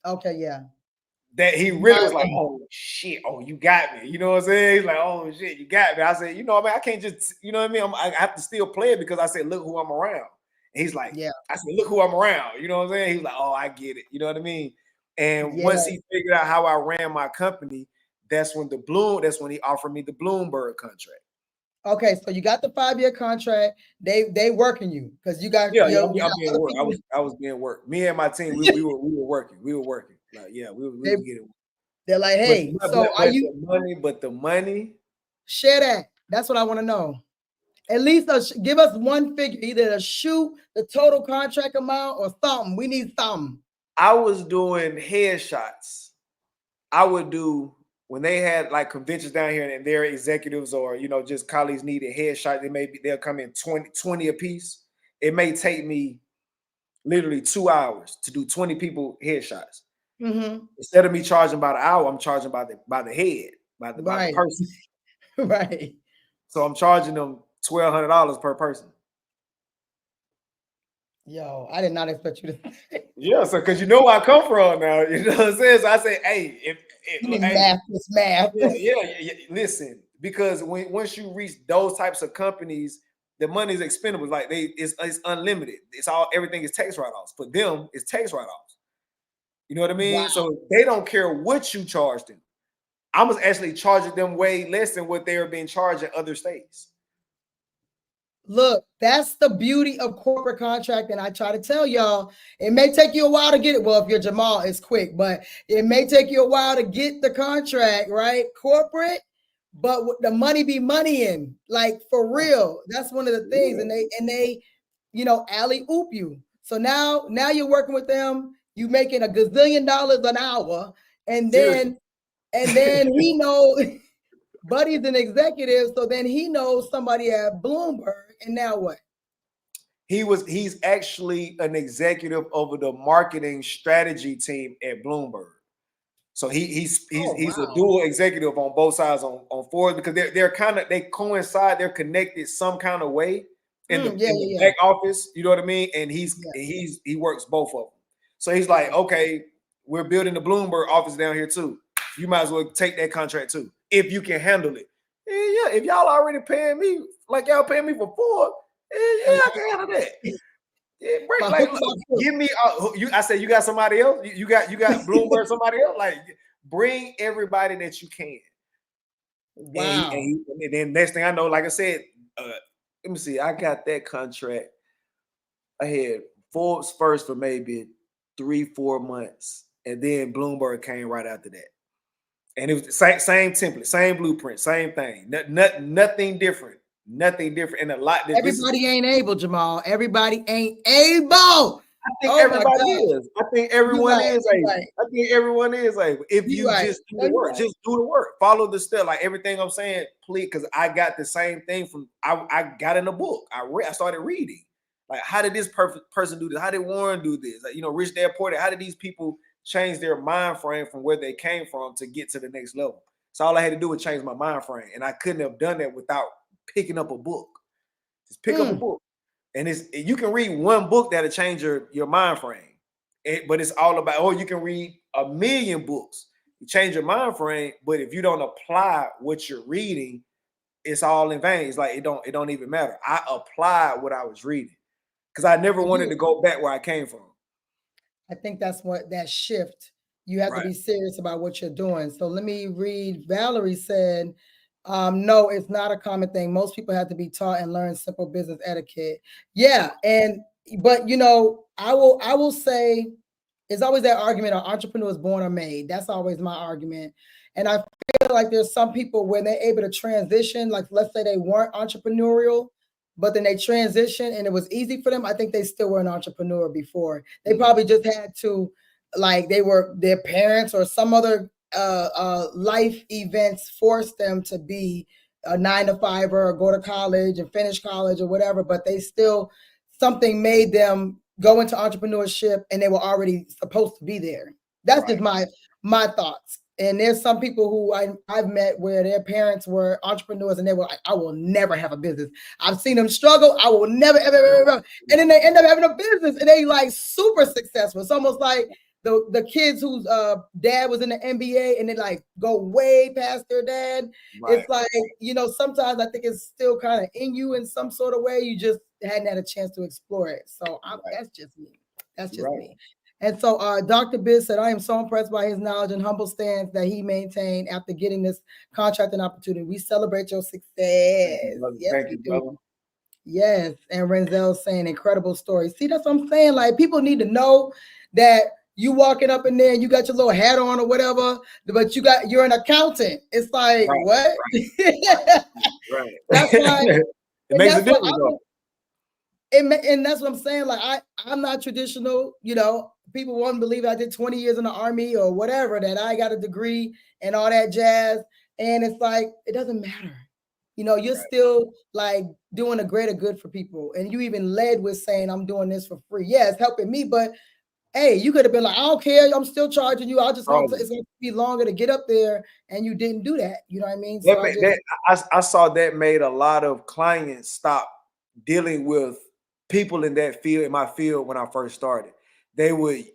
okay, yeah, that he really was like, oh shit, oh you got me. You know what I'm saying? He's like, oh shit, you got me. I said, you know, I mean, I can't just, you know what I mean? I have to still play it because I said, look who I'm around. And he's like, yeah. I said, look who I'm around. You know what I'm saying? He's like, oh, I get it. You know what I mean? And once he figured out how I ran my company, that's when he offered me the Bloomberg contract. Okay, so you got the 5-year contract. They working you because you got I'm being worked. I was being worked. Me and my team, we were working. We were working. Like, yeah, we were getting. They're like, hey, but the money. Share that. That's what I want to know. At least give us one figure, either the shoot, the total contract amount, or something. We need something. I was doing headshots. I would do when they had like conventions down here and their executives or, you know, just colleagues needed headshots. They'll come in 20 a piece. It may take me literally 2 hours to do 20 people headshots. Mm-hmm. Instead of me charging by the hour, I'm charging by the head, by the person. Right. So I'm charging them $1,200 per person. Yo, I did not expect you to. Yeah, so because you know where I come from now, you know what I'm saying? So I say, hey, math. Yeah. Listen, because once you reach those types of companies, the money is expendable. Like it's unlimited. Everything is tax write-offs. For them, it's tax write-offs. You know what I mean? Wow. So they don't care what you charge them. I was actually charging them way less than what they were being charged in other states. Look, that's the beauty of corporate contracting. I try to tell y'all, it may take you a while to get it. Well, if you're Jamal, it's quick, but it may take you a while to get the contract, right? Corporate, but the money be money in, like for real. That's one of the things. And they, you know, alley-oop you. So now you're working with them, you making $1 gazillion an hour, and then he knows Buddy's an executive, so then he knows somebody at Bloomberg. And now what? He's actually an executive over the marketing strategy team at Bloomberg. So he's a dual executive on both sides on Forbes, because they coincide, they're connected some kind of way in the back office. You know what I mean? And he works both of them. So he's like, okay, we're building the Bloomberg office down here too. You might as well take that contract too, if you can handle it. Yeah, if y'all already paying me like y'all paying me for Forbes, I can handle that. Give me. I said, you got somebody else. You got Bloomberg, somebody else. Like, bring everybody that you can. Wow. And then next thing I know, like I said, let me see. I got that contract. I had Forbes first for maybe 3-4 months, and then Bloomberg came right after that. And it was the same template, same blueprint, same thing. Nothing different. Nothing different. And a lot. Everybody ain't able, Jamal. Everybody ain't able. I think everybody is. I think everyone is able. I think everyone is able. If you just do the work, just do the work. Follow the step. Like everything I'm saying, please, because I got the same thing from I got in a book. I started reading. Like, how did this perfect person do this? How did Warren do this? Like, you know, Rich Dad Poor Dad. How did these people change their mind frame from where they came from to get to the next level? So all I had to do was change my mind frame, and I couldn't have done that without picking up a book. Just pick up a book. And you can read one book that'll change your mind frame. But it's all about, you can read 1 million books. You change your mind frame, but if you don't apply what you're reading, it's all in vain. It's like it don't even matter. I applied what I was reading because I never wanted to go back where I came from. I think that's what that shift. You have to be serious about what you're doing. So let me read. Valerie said, no, it's not a common thing. Most people have to be taught and learn simple business etiquette. Yeah. And but you know, I will say it's always that argument of entrepreneurs born or made. That's always my argument. And I feel like there's some people when they're able to transition, like let's say they weren't entrepreneurial, but then they transition and it was easy for them. I think they still were an entrepreneur before. They probably just had to, like, they were their parents or some other life events forced them to be a 9 to 5 or go to college and finish college or whatever, but they still, something made them go into entrepreneurship and they were already supposed to be there. That's just my thoughts. And there's some people who I've met where their parents were entrepreneurs and they were like, I will never have a business. I've seen them struggle. I will never, ever. And then they end up having a business and they like super successful. It's almost like the kids whose dad was in the NBA and they like go way past their dad. Right. It's like, you know, sometimes I think it's still kind of in you in some sort of way. You just hadn't had a chance to explore it. So that's just me. That's just me. And so Dr. Biz said, I am so impressed by his knowledge and humble stance that he maintained after getting this contracting opportunity. We celebrate your success. Thank you, brother. Yes. And Renzel's saying incredible story. See, that's what I'm saying. Like, people need to know that you walking up in there and you got your little hat on or whatever, but you're an accountant. It's like, what? Right. That's why it makes a difference though. And that's what I'm saying. Like, I'm not traditional, you know. People won't believe I did 20 years in the Army or whatever, that I got a degree and all that jazz. And it's like, it doesn't matter. You know, you're still like doing a greater good for people. And you even led with saying, I'm doing this for free. Yeah, it's helping me, but hey, you could have been like, I don't care, I'm still charging you. It's going to be longer to get up there. And you didn't do that. You know what I mean? So I saw that made a lot of clients stop dealing with people in that field, in my field, when I first started. They would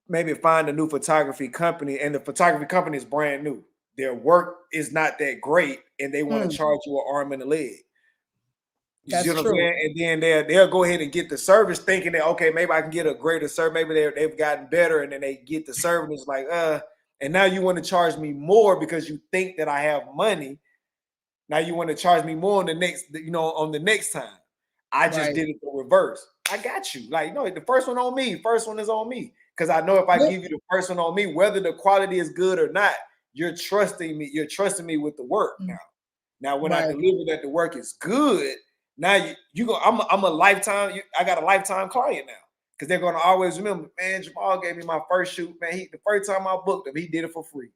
maybe find a new photography company, and the photography company is brand new. Their work is not that great, and they want to charge you an arm and a leg. You see what I'm saying? And then they'll go ahead and get the service, thinking that, okay, maybe I can get a greater service. Maybe they've gotten better, and then they get the service. It's like, and now you want to charge me more because you think that I have money. Now you want to charge me more on the next, on the next time. I just did it the reverse. I got you. Like, no, the first one on me. First one is on me. Because I know if I give you the first one on me, whether the quality is good or not, you're trusting me. You're trusting me with the work now. Now, when I deliver that the work is good, now you go. I'm a lifetime. I got a lifetime client now, because they're gonna always remember. Man, Jamal gave me my first shoot. Man, the first time I booked him, he did it for free,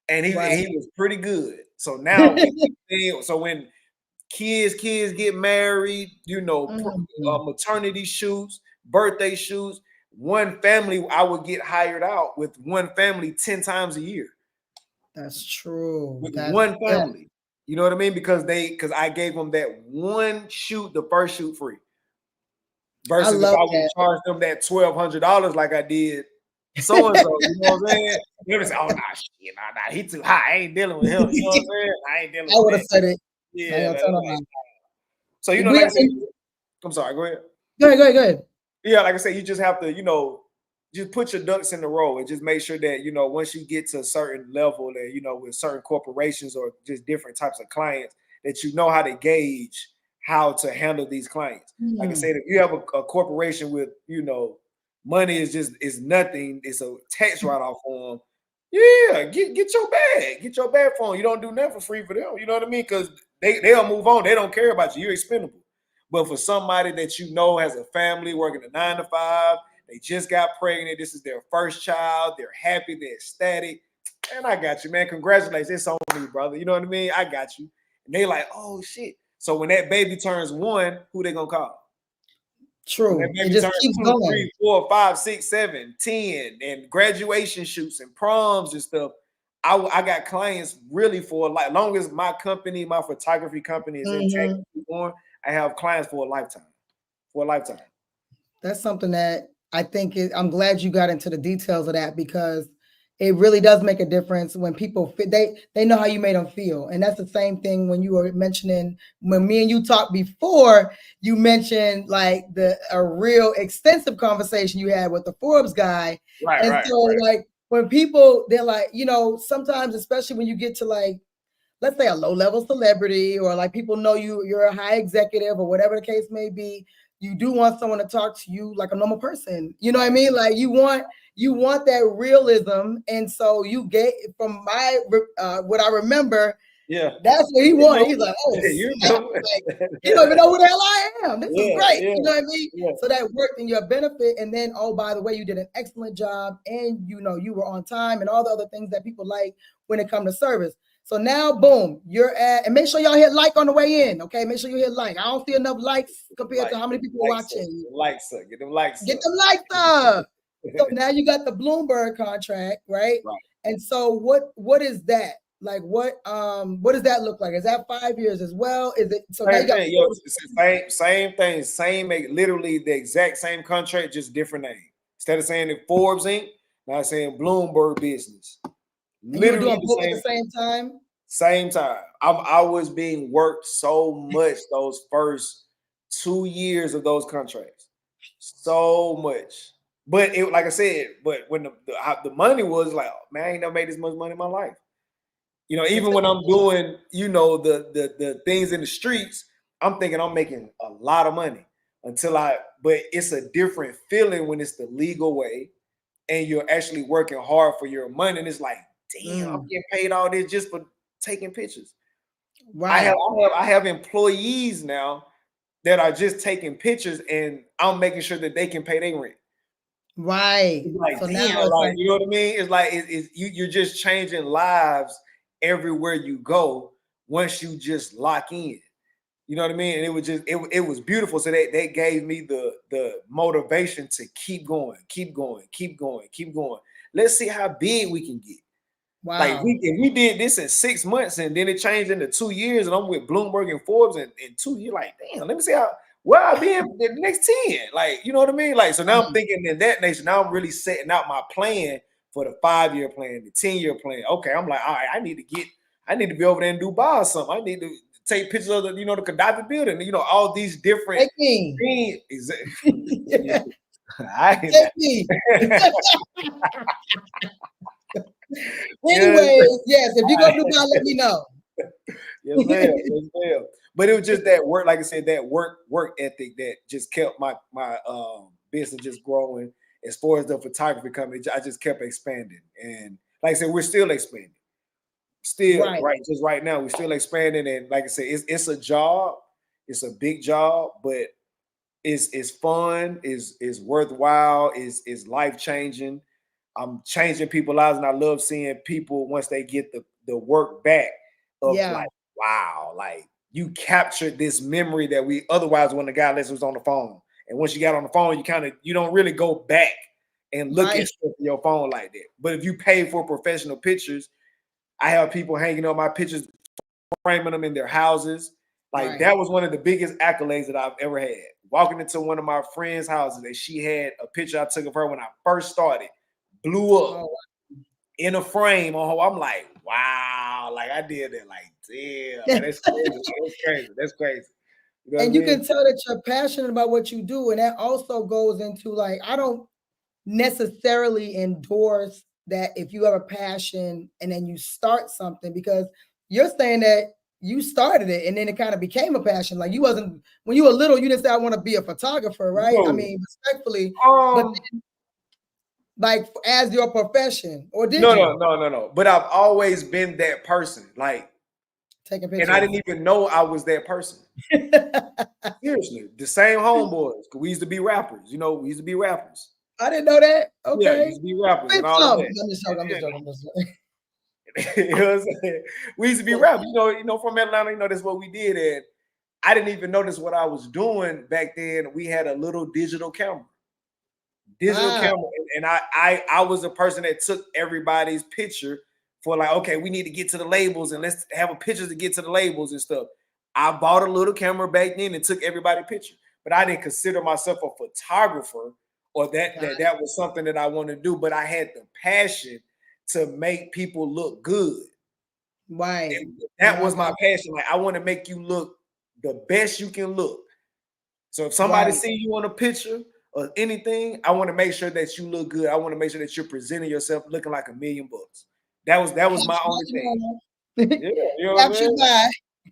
and he was pretty good. So now, when kids get married, maternity shoots, birthday shoots, one family, I would get hired out with one family 10 times a year. That's true. With one family. You know what I mean? Because I gave them that one shoot, the first shoot, free. Versus if I would charge them that $1,200 like I did so and so, you know what I'm saying? They would say, "Oh, nah, shit, nah, he too high. I ain't dealing with him." You know what I'm saying? I ain't dealing with him. I would have said it. Yeah. So like I said, I'm sorry. Go ahead. Go ahead. Yeah, like I said, you just have to, just put your ducks in a row and just make sure that, once you get to a certain level that, with certain corporations or just different types of clients, that you know how to gauge how to handle these clients. Like I said, if you have a corporation with, money is nothing, it's a tax write-off form. Yeah, get your bag. Get your bag for them. You don't do nothing for free for them. You know what I mean? Because they'll move on. They don't care about you. You're expendable. But for somebody that has a family working a 9 to 5, they just got pregnant, this is their first child, they're happy, they're ecstatic, and I got you, man. Congratulations, it's on me, brother. You know what I mean? I got you. And they like, oh shit. So when that baby turns 1, who they gonna call? True. When that baby turns 2, 3, 4, 5, 6, 7, 10, and graduation shoots and proms and stuff. I got clients really for like long as my photography company is intact, I have clients for a lifetime. That's something that I think I'm glad you got into the details of that, because it really does make a difference when people they know how you made them feel. And that's the same thing when you were mentioning, when me and you talked before, you mentioned like a real extensive conversation you had with the Forbes guy. Like when people, they're like, sometimes, especially when you get to like, let's say a low level celebrity, or like people know you're a high executive or whatever the case may be, you do want someone to talk to you like a normal person. You know what I mean? Like you want that realism. And so you get from my what I remember, Yeah. that's what he wanted. He's like, oh, You snap. know. Like, you don't even know who the hell I am. This is great. Yeah. You know what I mean? Yeah. So that worked in your benefit. And then, oh, by the way, you did an excellent job, and you know, you were on time and all the other things that people like when it comes to service. So now, boom, you're at, and make sure y'all hit like on the way in. Okay, make sure you hit like. I don't see enough likes compared to how many people are watching. Get them likes Get them likes up. So now you got the Bloomberg contract, right? Right. And so what is that? Like what does that look like? Is that 5 years as well? Is it so now you got same thing, literally the exact same contract, just different name. Instead of saying it Forbes Inc., now saying Bloomberg Business. Literally doing both at the same time? Same time. I was being worked so much those first 2 years of those contracts. So much. But it, like I said, but when the money was like, man, I ain't never made this much money in my life. You know, even when I'm doing, you know, the things in the streets, I'm thinking I'm making a lot of money but it's a different feeling when it's the legal way and you're actually working hard for your money. And it's like, damn, I'm getting paid all this just for taking pictures. Right. I have employees now that are just taking pictures, and I'm making sure that they can pay their rent. Right. Like, so damn, now like, you know what I mean? It's like you're just changing lives everywhere you go once you just lock in. You know what I mean? And it was just it was beautiful. So they gave me the motivation to keep going. Let's see how big we can get. Wow. Like we did this in 6 months, and then it changed into 2 years, and I'm with Bloomberg and Forbes in 2 years. Like, damn, let me see where I'll be in the next 10. Like, you know what I mean? Like, so now I'm thinking in that nation. Now I'm really setting out my plan for the 5-year plan, the 10-year plan. Okay, I'm like, all right, I need to be over there in Dubai or something. I need to take pictures of the Gaddafi building, all these different things. Anyways, yes, if you go to Dubai, let me know. Yes, ma'am. But it was just that work, like I said, that work ethic that just kept my business just growing. As far as the photography company, I just kept expanding. And like I said, we're still expanding. Just right now, we're still expanding. And like I said, it's a job, it's a big job, but it's fun, is worthwhile, is life-changing. I'm changing people's lives, and I love seeing people once they get the work back of like, wow, like you captured this memory that we otherwise when the guy was on the phone. And once you got on the phone, you don't really go back and look at stuff in your phone like that. But if you pay for professional pictures, I have people hanging up my pictures, framing them in their houses. Like that was one of the biggest accolades that I've ever had. Walking into one of my friends' houses, and she had a picture I took of her when I first started, blew up in a frame on her. I'm like, wow, like I did that. Like, damn, that's crazy. That's crazy. You know and you can tell that you're passionate about what you do. And that also goes into like, I don't necessarily endorse that if you have a passion and then you start something, because you're saying that you started it and then it kind of became a passion. Like you wasn't, when you were little, you didn't say I want to be a photographer, right? No. I mean, respectfully, but then, like as your profession, or did you? No. But I've always been that person, like taking pictures. And I didn't even know I was that person. Seriously, the same homeboys. We used to be rappers. We used to be rappers. I didn't know that. Okay. Yeah, used to be rappers and all of that. I'm just joking. You know what I'm saying? We used to be rappers. From Atlanta, that's what we did. And I didn't even notice what I was doing back then. We had a little digital camera. And I was a person that took everybody's picture for like, okay, we need to get to the labels and let's have a picture to get to the labels and stuff. I bought a little camera back then and took everybody's picture, but I didn't consider myself a photographer or that was something that I wanted to do, but I had the passion to make people look good. Right. That was my passion. Like, I want to make you look the best you can look. So if somebody see you on a picture or anything, I want to make sure that you look good. I want to make sure that you're presenting yourself looking like $1 million. That was my only thing. Yeah, you know what I mean?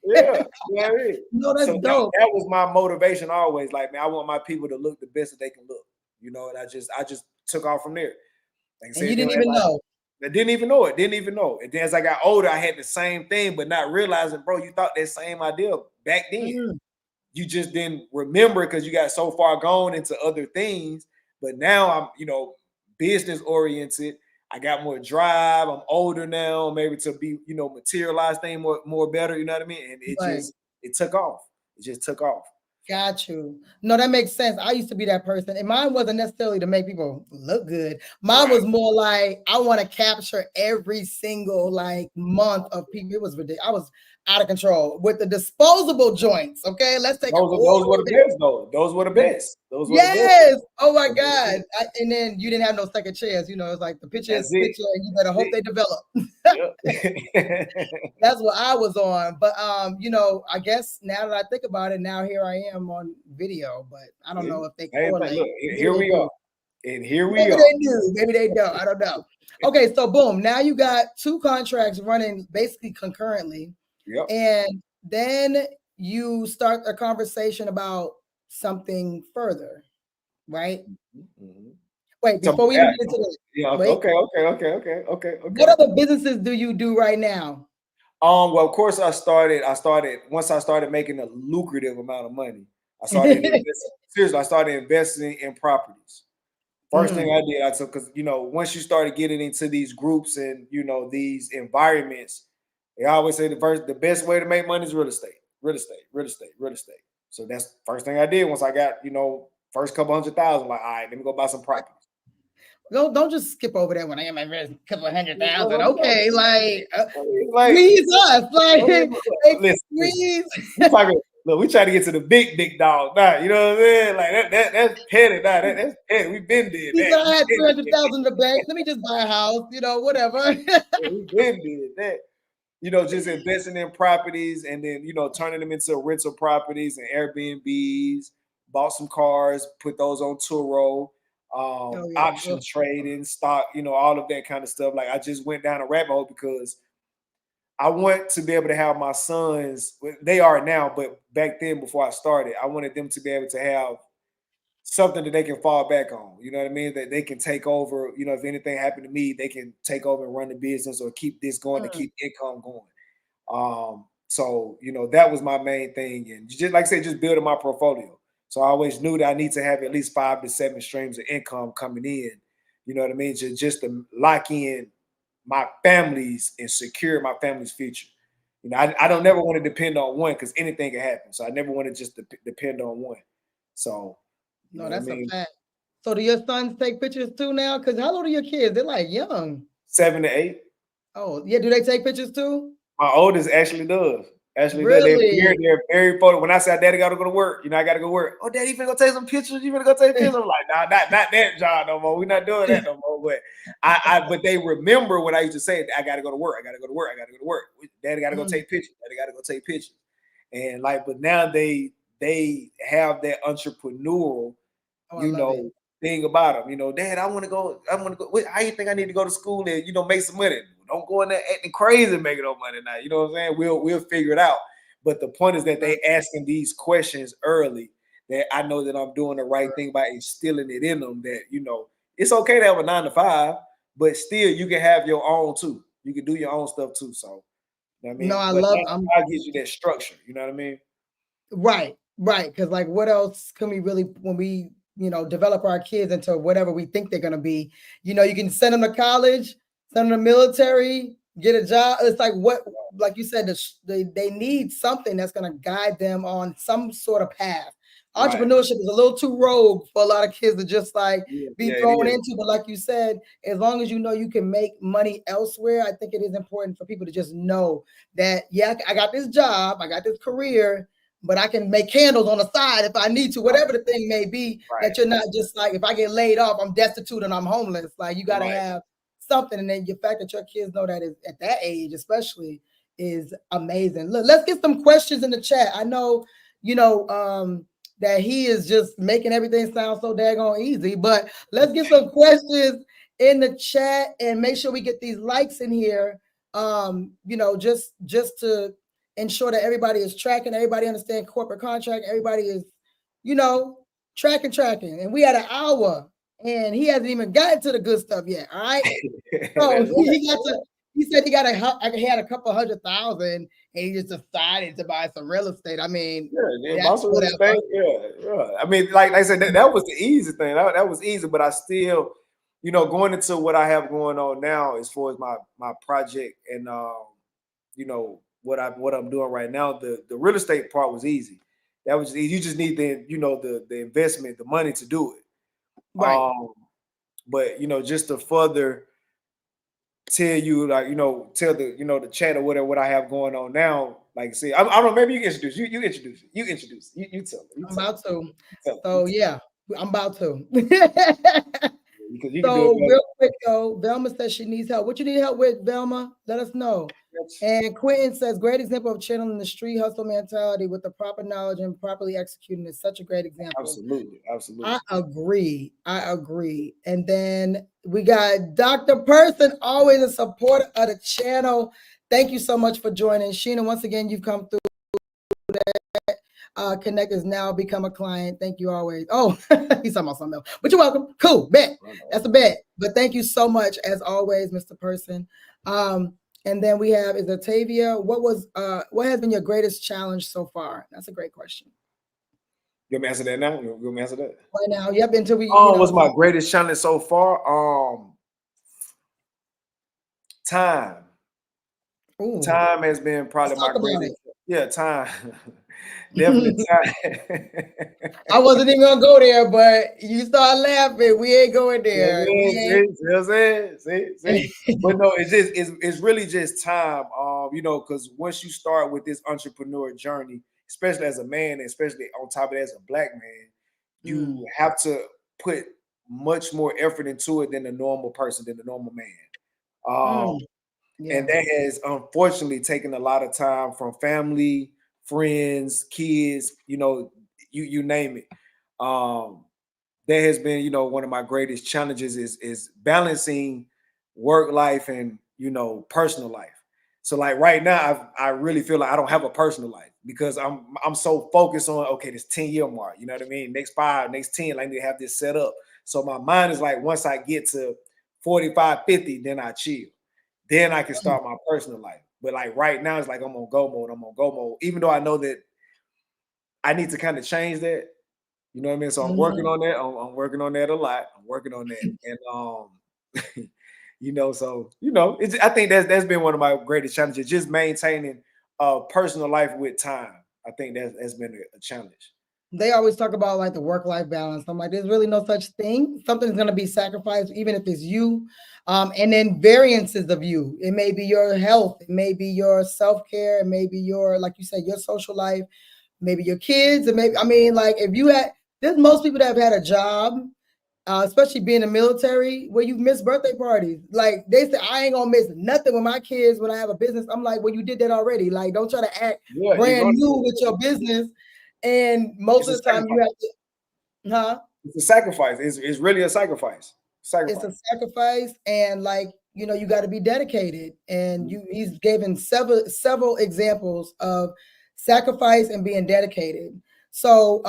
Yeah, yeah. No, that's So dope. that was my motivation always. Like, man, I want my people to look the best that they can look. And I just took off from there. Like I And said, you didn't even know. I didn't even know it. Didn't even know. And then as I got older, I had the same thing, but not realizing, bro, you thought that same idea back then. You just didn't remember because you got so far gone into other things. But now I'm, business oriented. I got more drive. I'm older now. I'm able to be, materialize things more better. You know what I mean? And it took off. It just took off. Got you. No, that makes sense. I used to be that person, and mine wasn't necessarily to make people look good. Mine was more like I want to capture every single month of people. It was ridiculous. I was out of control with the disposable joints. Okay, let's take those were the best, though. Those were the best. Those were the best. Yes. Oh my God. And then you didn't have no second chance. It's like the picture is picture, and you better hope they develop. That's what I was on. But I guess now that I think about it, now here I am on video. But I don't know if they correlate. Look, here we are. And here we maybe are. They do. Maybe they don't. I don't know. Okay, so boom. Now you got 2 contracts running basically concurrently. Yep. And then you start a conversation about something further, right? Mm-hmm. Wait, before we get into this. Yeah, wait. Okay. What other businesses do you do right now? Well, of course, I started once I started making a lucrative amount of money. I started investing in properties. First thing I did, I took, because once you started getting into these groups and these environments, they always say the best way to make money is real estate. So that's the first thing I did once I got first couple $100,000. Like, all right, let me go buy some properties. Don't just skip over that when I am a couple $100,000. Okay, squeeze us, squeeze. Look, we try to get to the big dog now. You know what I'm saying? Like that's petty now. That's petty. We've been did that. I had 300,000 in the bank. Let me just buy a house. Whatever. We've been did that. Just investing in properties and then turning them into rental properties and Airbnbs. Bought some cars, put those on Turo. Option trading, stock, all of that kind of stuff. Like I just went down a rabbit hole because I want to be able to have my sons, they are now, but back then before I started, I wanted them to be able to have something that they can fall back on. You know what I mean? That they can take over, if anything happened to me, they can take over and run the business or keep this going to keep income going. So, that was my main thing. And just like I said, just building my portfolio. So I always knew that I need to have at least 5 to 7 streams of income coming in. You know what I mean? Just to lock in my family's and secure my family's future. I don't never want to depend on one because anything can happen. So I never want to just depend on one. So no, that's a fact. So do your sons take pictures too now? Because how old are your kids? They're like young. 7 to 8. Oh, yeah. Do they take pictures too? My oldest actually does. Really? They're very photo. When I say Daddy gotta go to work, I gotta go work. Oh, Daddy, you finna go take some pictures? You finna go take pictures? I'm like, nah, not that job no more. We're not doing that no more. But but they remember when I used to say, I gotta go to work. Daddy gotta go take pictures. Daddy gotta go take pictures. And but now they have that entrepreneurial, thing about them. Dad, I want to go. How you think I need to go to school and make some money? Don't go in there acting crazy, making no money now. You know what I'm saying? We'll figure it out. But the point is that they asking these questions early. That I know that I'm doing the right thing by instilling it in them. That it's okay to have a 9 to 5, but still you can have your own too. You can do your own stuff too. So, I mean, no, I love. I gives you that structure. You know what I mean? Right. Because what else can we really when we develop our kids into whatever we think they're gonna be? You can send them to college. Some of the military, get a job. It's like you said, they need something that's going to guide them on some sort of path. Entrepreneurship is a little too rogue for a lot of kids to just be thrown into. But like you said, as long as you can make money elsewhere, I think it is important for people to just know that, I got this job, I got this career, but I can make candles on the side if I need to, whatever the thing may be, that you're not just if I get laid off, I'm destitute and I'm homeless. You got to have something, and then the fact that your kids know that is at that age especially is amazing. Look, let's get some questions in the chat. I know that he is just making everything sound so daggone easy, but let's get some questions in the chat and make sure we get these likes in here. Just to ensure that everybody is tracking, everybody understand corporate contract, everybody is, you know, tracking. And we had an hour and he hasn't even gotten to the good stuff yet. All right. So he said he had a couple $100,000 and he just decided to buy some real estate. I mean, yeah, real estate, yeah. I mean, like I said, that was the easy thing. That was easy, but I still, you know, going into what I have going on now as far as my project and you know, what I'm doing right now, the real estate part was easy. That was easy. You just need the investment, the money to do it. right. But you know, just to further tell you, like, you know, tell the chat or whatever what I have going on now. Like, see, I don't know, maybe you introduce you introduce it. You introduce it. You tell me. I'm about to. So yeah, I'm about to. Because you can do So it real quick though, Velma says she needs help. What you need help with, Velma? Let us know. And Quentin says, great example of channeling the street hustle mentality with the proper knowledge and properly executing is such a great example. Absolutely. I agree. And then we got Dr. Person, always a supporter of the channel. Thank you so much for joining. Sheena, once again, you've come through. Connect has now become a client. Thank you always. Oh, he's talking about something else. But you're welcome. Cool. Bet. That's a bet. But thank you so much, as always, Mr. Person. And then we have is Atavia. What has been your greatest challenge so far? That's a great question. You want me to answer that now? You want me to answer that? Right now. Yep, until we what's my greatest challenge so far? Time. Ooh. Time has been probably my greatest. Yeah, time. Definitely time. I wasn't even gonna go there, but you start laughing. We ain't going there. See. But no, it's really just time. You know, because once you start with this entrepreneur journey, especially as a man, especially on top of it as a Black man, you have to put much more effort into it than a normal person, than the normal man. And that has unfortunately taken a lot of time from family, friends, kids, you know, you name it. That has been, you know, one of my greatest challenges is balancing work life and, you know, personal life. So like right now, I really feel like I don't have a personal life because I'm so focused on, okay, this 10-year mark, you know what I mean? Next 5, next 10, I need to have this set up. So my mind is like, once I get to 45, 50, then I chill. Then I can start my personal life. But like right now, it's like I'm on go mode. Even though I know that I need to kind of change that. You know what I mean? So I'm working on that. I'm working on that a lot. I'm working on that. And you know, so you know, I think that's been one of my greatest challenges, just maintaining a personal life with time. I think that's been a challenge. They always talk about like the work-life balance. I'm like, there's really no such thing. Something's going to be sacrificed, even if it's you. And then variances of you. It may be your health. It may be your self-care. It may be your, like you said, your social life. Maybe your kids. And maybe, I mean, like if you had, there's most people that have had a job, especially being in the military, where you miss birthday parties. Like they say, I ain't gonna miss nothing with my kids when I have a business. I'm like, well, you did that already. Like, don't try to act brand new with your business. And most of the time you have to, It's a sacrifice. It's really a sacrifice. It's a sacrifice. And like, you know, you got to be dedicated. And he's given several examples of sacrifice and being dedicated. So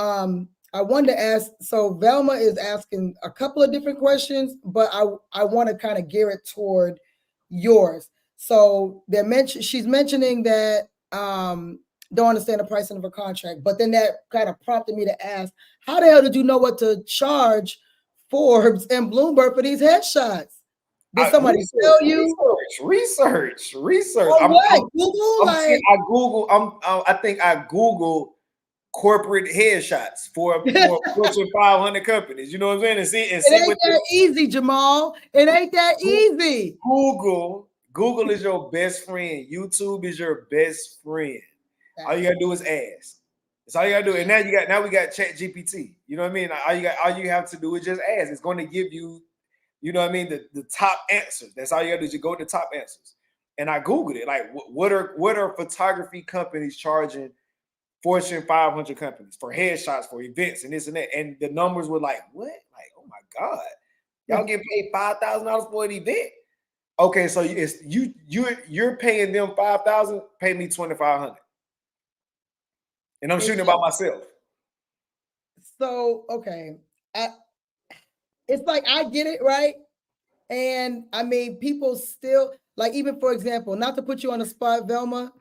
I wanted to ask, so Velma is asking a couple of different questions, but I want to kind of gear it toward yours. So she's mentioning that don't understand the pricing of a contract, but then that kind of prompted me to ask, how the hell did you know what to charge Forbes and Bloomberg for these headshots? Did somebody tell you? Research. Oh, what? Google? I think I Googled corporate headshots for Fortune 500 companies. You know what I'm saying? It ain't that easy, Jamal. It ain't that easy. Google is your best friend. YouTube is your best friend. All you gotta do is ask. That's all you gotta do. And now we got Chat GPT. You know what I mean? All you have to do is just ask. It's going to give you, you know what I mean, the top answers. That's all you gotta do is you go to the top answers. And I Googled it. Like, what are photography companies charging Fortune 500 companies for headshots, for events, and this and that? And the numbers were like, what? Like, oh my God, y'all get paid $5,000 for an event? Okay, so you're paying them $5,000, pay me $2,500. and I'm shooting by myself. So, okay. It's like, I get it, right? And I mean, people still, like, even for example, not to put you on the spot, Velma,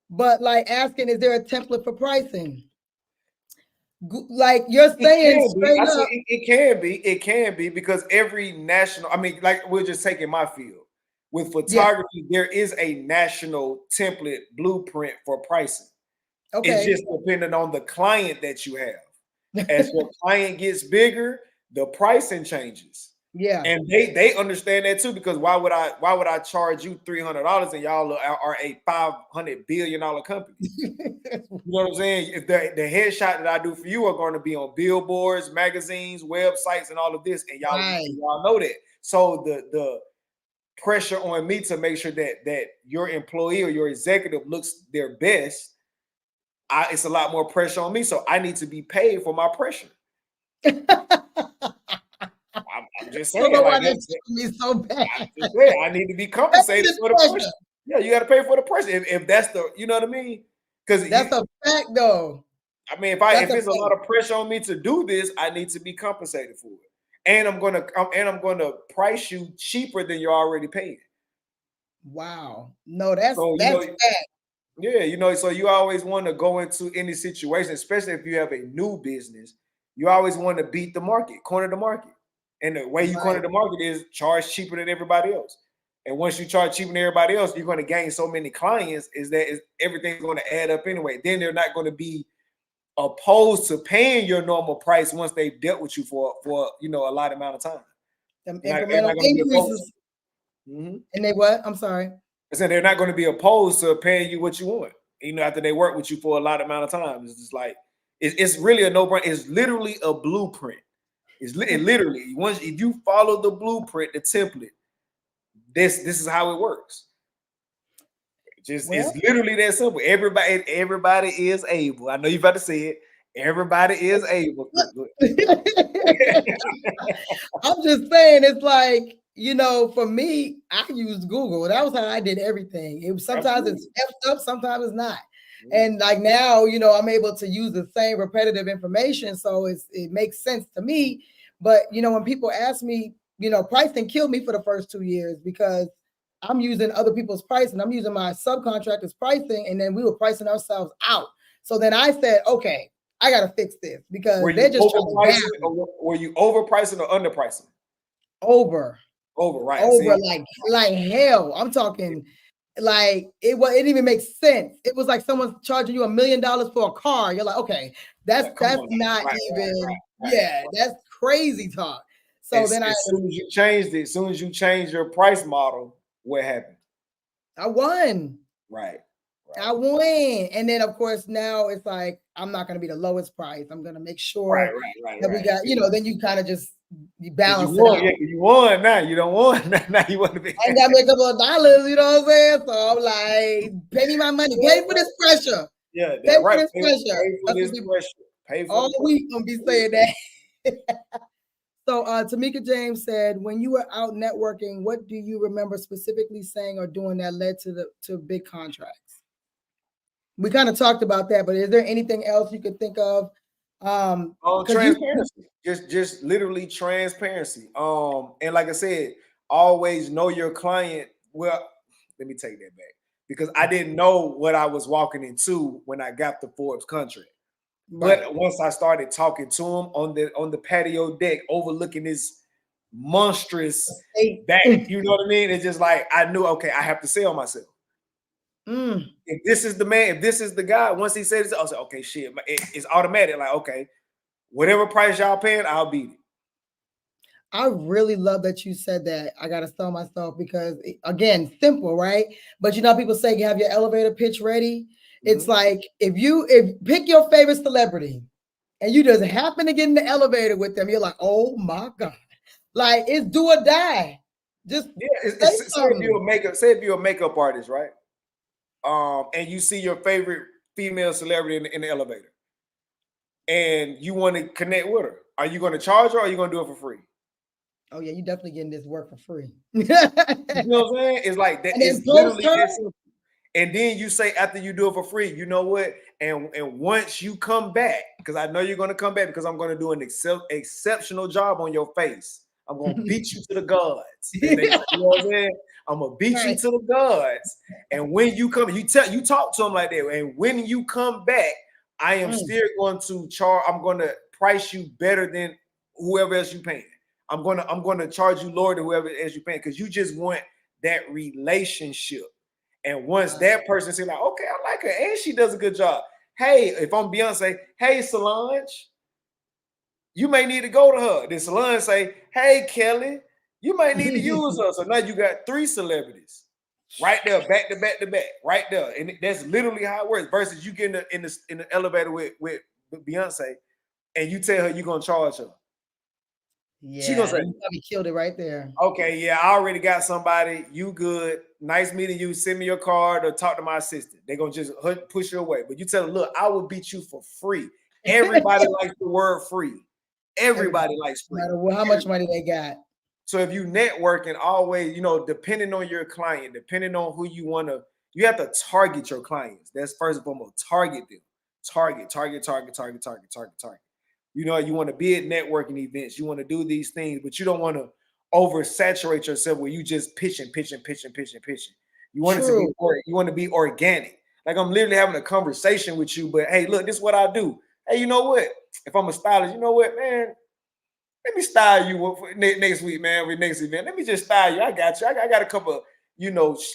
but like asking, is there a template for pricing? Like you're saying straight up. It can be because every national, I mean, like we're just taking my field. With photography, there is a national template blueprint for pricing. Okay. It's just depending on the client that you have. As your client gets bigger, the pricing changes. Yeah. And they understand that too, because why would I charge you $300 and y'all are a $500 billion company? You know what I'm saying? If the headshot that I do for you are going to be on billboards, magazines, websites, and all of this, and y'all know that. So the pressure on me to make sure that your employee or your executive looks their best, it's a lot more pressure on me. So I need to be paid for my pressure. I'm just saying, like that's me so bad. I need to be compensated for the pressure. Yeah, you got to pay for the pressure if that's the, you know what I mean? Because that's a fact, though. I mean, if it's a lot of pressure on me to do this, I need to be compensated for it, and I'm gonna price you cheaper than you're already paying. Wow, no, that's fact. Yeah, so you always want to go into any situation, especially if you have a new business. You always want to beat the market, corner the market. And the way you corner the market is charge cheaper than everybody else. And once you charge cheaper than everybody else, you're going to gain so many clients everything's going to add up anyway. Then they're not going to be opposed to paying your normal price once they've dealt with you for a lot amount of time. Incremental increases. And they what? I'm sorry. I said they're not going to be opposed to paying you what you want, after they work with you for a lot amount of time. It's just like it's really a no-brainer. It's literally a blueprint. It literally, once if you follow the blueprint, the template, this is how it works. It's literally that simple. Everybody is able. I know you're about to say it. Everybody is able. I'm just saying, it's like, for me, I use Google. That was how I did everything. Sometimes it's effed up, sometimes it's not. And like now, I'm able to use the same repetitive information, so it makes sense to me. But when people ask me, pricing killed me for the first 2 years because I'm using other people's pricing. I'm using my subcontractors' pricing, and then we were pricing ourselves out. So then I said, okay, I got to fix this because they're just overpricing. Were you overpricing or underpricing? Over, right? Over, like hell. I'm talking. Like it didn't even make sense. It was like someone charging you $1 million for a car. You're like, okay, that's not even. That's crazy talk. So then as soon as you changed your price model, what happened? I won. Right. I won. And then of course now it's like I'm not going to be the lowest price. I'm going to make sure that we got, then you kind of just balance it out. You won now. You don't want now. You want to be. I got me a couple of dollars, you know what I'm saying? So I'm like, pay me my money. Pay for this pressure. Yeah, that's right. Pay for this pressure. Pay for all week gonna be saying that. So Tamika James said, when you were out networking, what do you remember specifically saying or doing that led to big contracts? We kind of talked about that, but is there anything else you could think of? Transparency. Just literally transparency. And like I said, always know your client. Well, let me take that back because I didn't know what I was walking into when I got the Forbes contract. But once I started talking to him on the patio deck, overlooking this monstrous back, you know what I mean? It's just like I knew, okay, I have to sell myself. If this is the man, if this is the guy, once he said this, I was like, okay, shit, it's automatic. Like, okay, whatever price y'all paying, I'll beat it. I really love that you said that. I gotta sell myself because again, simple, right? But people say you have your elevator pitch ready. It's like if pick your favorite celebrity and you just happen to get in the elevator with them, you're like, oh my God. Like it's do or die. Just say if you're a makeup artist, right? And you see your favorite female celebrity in the elevator and you want to connect with her. Are you going to charge her or are you going to do it for free? Oh yeah, you definitely getting this work for free. You know what I'm saying? It's like that. It's literally that simple. And then you say after you do it for free, you know what? And once you come back, because I know you're going to come back, because I'm going to do an exceptional job on your face. I'm going to beat you to the gods. You know what I'm saying? I'm going to beat you to the gods. And when you come, you talk to them like that. And when you come back, I am still going to charge. I'm going to price you better than whoever else you paying. I'm going to charge you lower than whoever else you paying, because you just want that relationship. And once that person say like, okay, I like her and she does a good job. Hey, if I'm Beyonce, hey, Solange, you may need to go to her. Then Solange say, hey, Kelly, you might need to use her. So now you got 3 celebrities right there, back to back to back, right there. And that's literally how it works. Versus you get in the elevator with Beyonce and you tell her you're going to charge her. Yeah, she gonna say, you probably killed it right there. Okay, yeah, I already got somebody. You good. Nice meeting you. Send me your card or talk to my assistant. They're gonna just push you away. But you tell them, look, I will beat you for free. Everybody likes the word free. Everybody likes free. No matter how much money they got. So if you networking, always, depending on your client, depending on who you want to, you have to target your clients. That's first and foremost. Target them. Target. You want to be at networking events. You want to do these things, but you don't want to oversaturate yourself where you just pitching. You want to be organic. Like I'm literally having a conversation with you, but hey, look, this is what I do. Hey, you know what? If I'm a stylist, you know what, man? Let me style you next week, man, with next event. Let me just style you. I got you. I got a couple,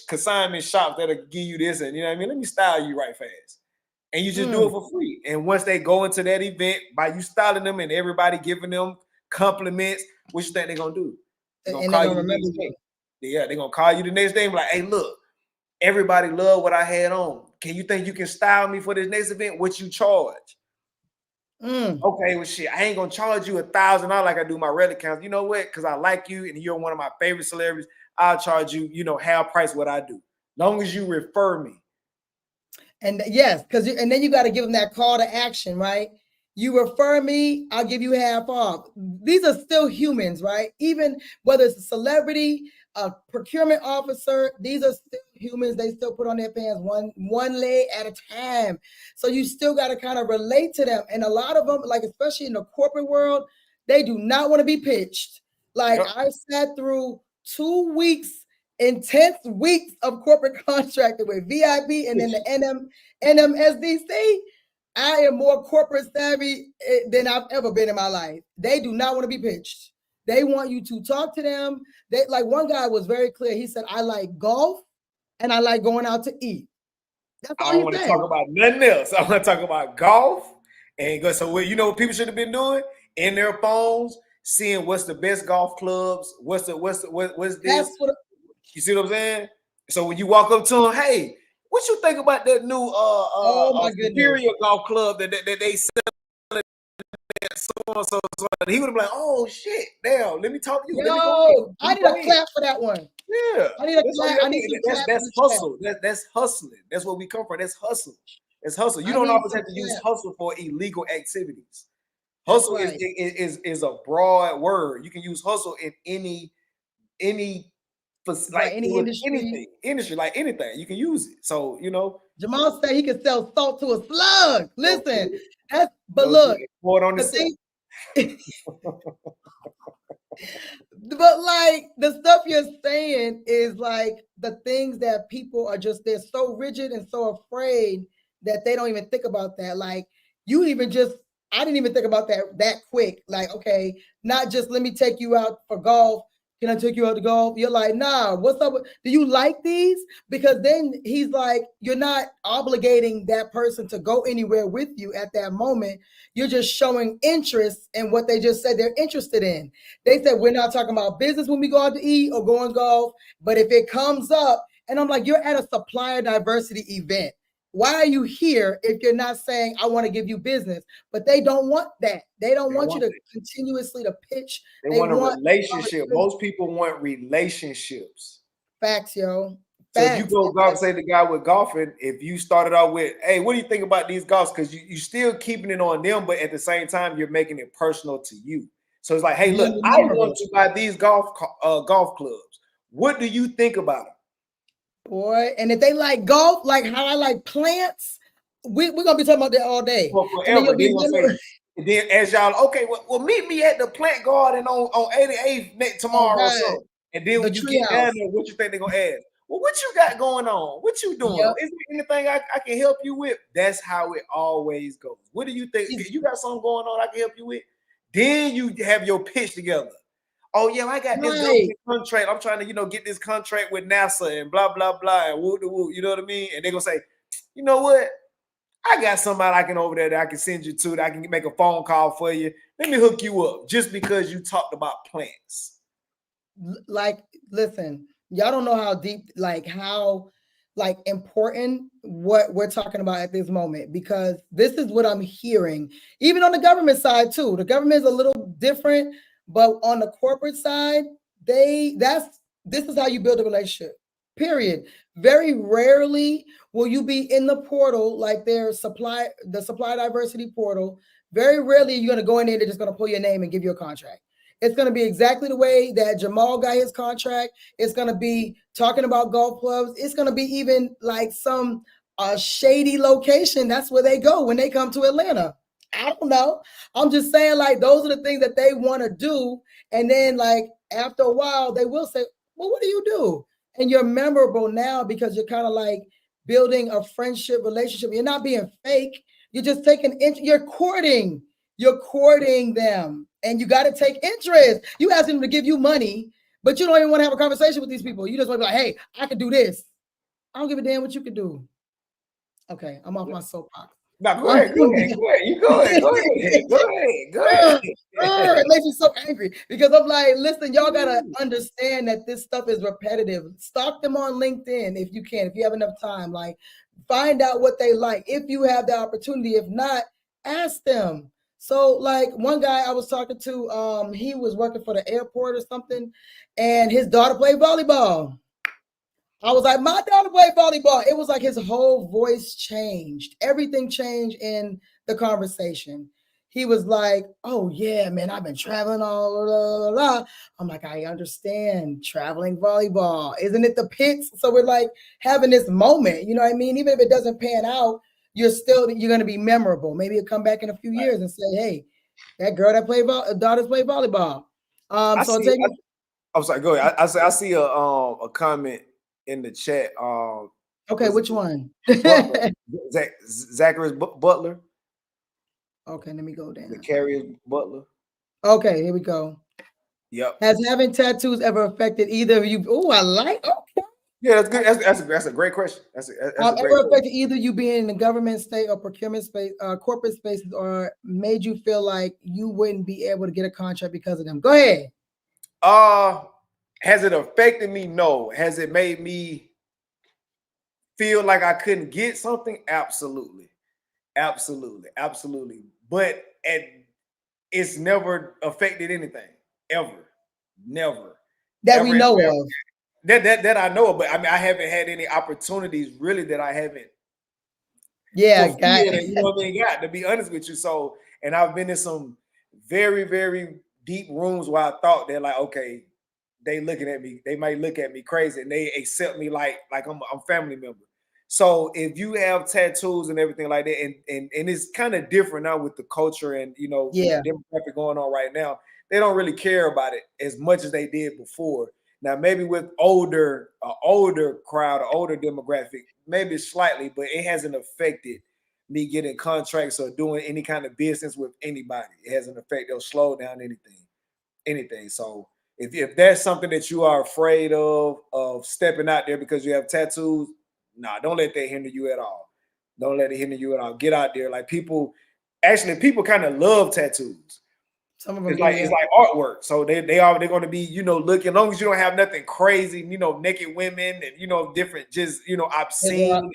consignment shops that'll give you this, and you know what I mean? Let me style you right fast. And you just do it for free. And once they go into that event, by you styling them and everybody giving them compliments, what you think they're gonna do? They're gonna remember you. Yeah, they're gonna call you the next day and be like, hey, look, everybody love what I had on. Can you think you can style me for this next event? What you charge? Okay, well, shit, I ain't gonna charge you $1,000 like I do my red accounts. You know what? Because I like you and you're one of my favorite celebrities. I'll charge you, half price what I do. Long as you refer me. And yes, and then you got to give them that call to action, right? You refer me, I'll give you half off. These are still humans, right? Even whether it's a celebrity, a procurement officer, these are still humans. They still put on their pants one leg at a time. So you still got to kind of relate to them. And a lot of them, like especially in the corporate world, they do not want to be pitched. Like I sat through 2 weeks, intense weeks of corporate contracting with VIP and then the NMSDC. I am more corporate savvy than I've ever been in my life. They do not want to be pitched. They want you to talk to them. They, like one guy was very clear. He said, I like golf and I like going out to eat. That's all I don't want to talk about nothing else. I want to talk about golf and go. So you know what people should have been doing? In their phones, seeing what's the best golf clubs, what's this. You see what I'm saying? So when you walk up to them, hey, what you think about that new Superior golf club that they sell? So he would have been like, oh shit, damn, let me talk to you. Yo, I need a clap for that one. Yeah, I need a clap. I need that's hustle. That's hustling. That's where we come from. That's hustle. It's hustle. You don't always have to use hustle for illegal activities. Hustle is a broad word. You can use hustle in any like any industry, like anything, you can use it. So Jamal said he can sell salt to a slug. Listen, but look, on the thing. But like the stuff you're saying is like the things that people are they're so rigid and so afraid that they don't even think about that. Like I didn't even think about that quick. Like, okay, not just let me take you out for golf. Can I take you out to golf? You're like, nah, what's up? Do you like these? Because then he's like, you're not obligating that person to go anywhere with you at that moment. You're just showing interest in what they just said they're interested in. They said, we're not talking about business when we go out to eat or go and golf. But if it comes up, and I'm like, you're at a supplier diversity event. Why are you here if you're not saying, I want to give you business? But they don't want that. They don't want you to continuously to pitch. They want a relationship. Most people want relationships. Facts, yo. So if you go golf, say the guy with golfing, if you started out with, hey, what do you think about these golfs? Because you still keeping it on them, but at the same time, you're making it personal to you. So it's like, hey, look, I want to buy these golf clubs. What do you think about them? Boy, and if they like golf, like how I like plants, we're gonna be talking about that all day. For And then forever. you'll be Then gonna say, and then as y'all, okay, well, meet me at the plant garden on 88th next oh tomorrow or God, something. And then the when you get down treehouse. there, what you think they're gonna ask? Well, what you got going on? What you doing? Yep. Is there anything I can help you with? That's how it always goes. What do you think? You got something going on I can help you with? Then you have your pitch together. Oh yeah, I got this Right. government contract. I'm trying to, get this contract with NASA and blah blah blah and woo woo. You know what I mean? And they're gonna say, you know what? I got somebody I can over there that I can send you to that I can make a phone call for you. Let me hook you up just because you talked about plants. Like, listen, y'all don't know how deep, like how like important what we're talking about at this moment, because this is what I'm hearing, even on the government side too. The government is a little different, but on the corporate side, this is how you build a relationship. Period. Very rarely will you be in the portal like the supply diversity portal. Very rarely you're gonna go in there, they're just gonna pull your name and give you a contract. It's going to be exactly the way that Jamal got his contract. It's going to be talking about golf clubs. It's going to be even like some shady location. That's where they go when they come to Atlanta. I don't know. I'm just saying, like, those are the things that they want to do. And then, like, after a while, they will say, well, what do you do? And you're memorable now because you're kind of like building a friendship relationship. You're not being fake. You're just you're courting. You're courting them, and you got to take interest. You ask them to give you money, but you don't even want to have a conversation with these people. You just want to be like, hey, I can do this. I don't give a damn what you can do. Okay, I'm off my soapbox. Now go ahead. You go ahead. It makes me so angry because I'm like, listen, y'all gotta understand that this stuff is repetitive. Stalk them on LinkedIn if you can, if you have enough time. Like, find out what they like if you have the opportunity. If not, ask them. So, like, one guy I was talking to, he was working for the airport or something, and his daughter played volleyball. I was like, my daughter played volleyball. It was like his whole voice changed. Everything changed in the conversation. He was like, oh, yeah, man, I've been traveling all, blah, blah, blah. I'm like, I understand traveling volleyball. Isn't it the pits? So we're like having this moment, you know what I mean? Even if it doesn't pan out, you're going to be memorable. Maybe you'll come back in a few years and say, hey, that girl that daughters play volleyball. I So see. take it. I'm sorry. Go ahead. I see a comment in the chat. Okay, which one? Butler, Zachary Butler. Okay, let me go down. The Carrier Butler. Okay, here we go. Yep. Has having tattoos ever affected either of you? Oh, I like. Okay. Yeah, that's good. That's a great question. That's a great ever affected either you being in the government, state, or procurement space, corporate spaces, or made you feel like you wouldn't be able to get a contract because of them? Go ahead. Has it affected me? No. Has it made me feel like I couldn't get something? Absolutely. But it's never affected anything. Ever. Never. That we know of. That I know of, but I mean, I haven't had any opportunities really that I haven't. Yeah, got you know what I mean. Got to be honest with you. So, and I've been in some very, very deep rooms where I thought they're like, okay, they looking at me. They might look at me crazy, and they accept me like I'm family member. So if you have tattoos and everything like that, and it's kind of different now with the culture and the demographic going on right now, they don't really care about it as much as they did before. Now maybe with older crowd, or older demographic, maybe slightly, but it hasn't affected me getting contracts or doing any kind of business with anybody. It hasn't affected or slowed down anything. So if that's something that you are afraid of stepping out there because you have tattoos, nah, don't let that hinder you at all. Don't let it hinder you at all. Get out there. Like people kind of love tattoos. Some of them it's like artwork. So they're going to be, looking, as long as you don't have nothing crazy, naked women and different, just obscene.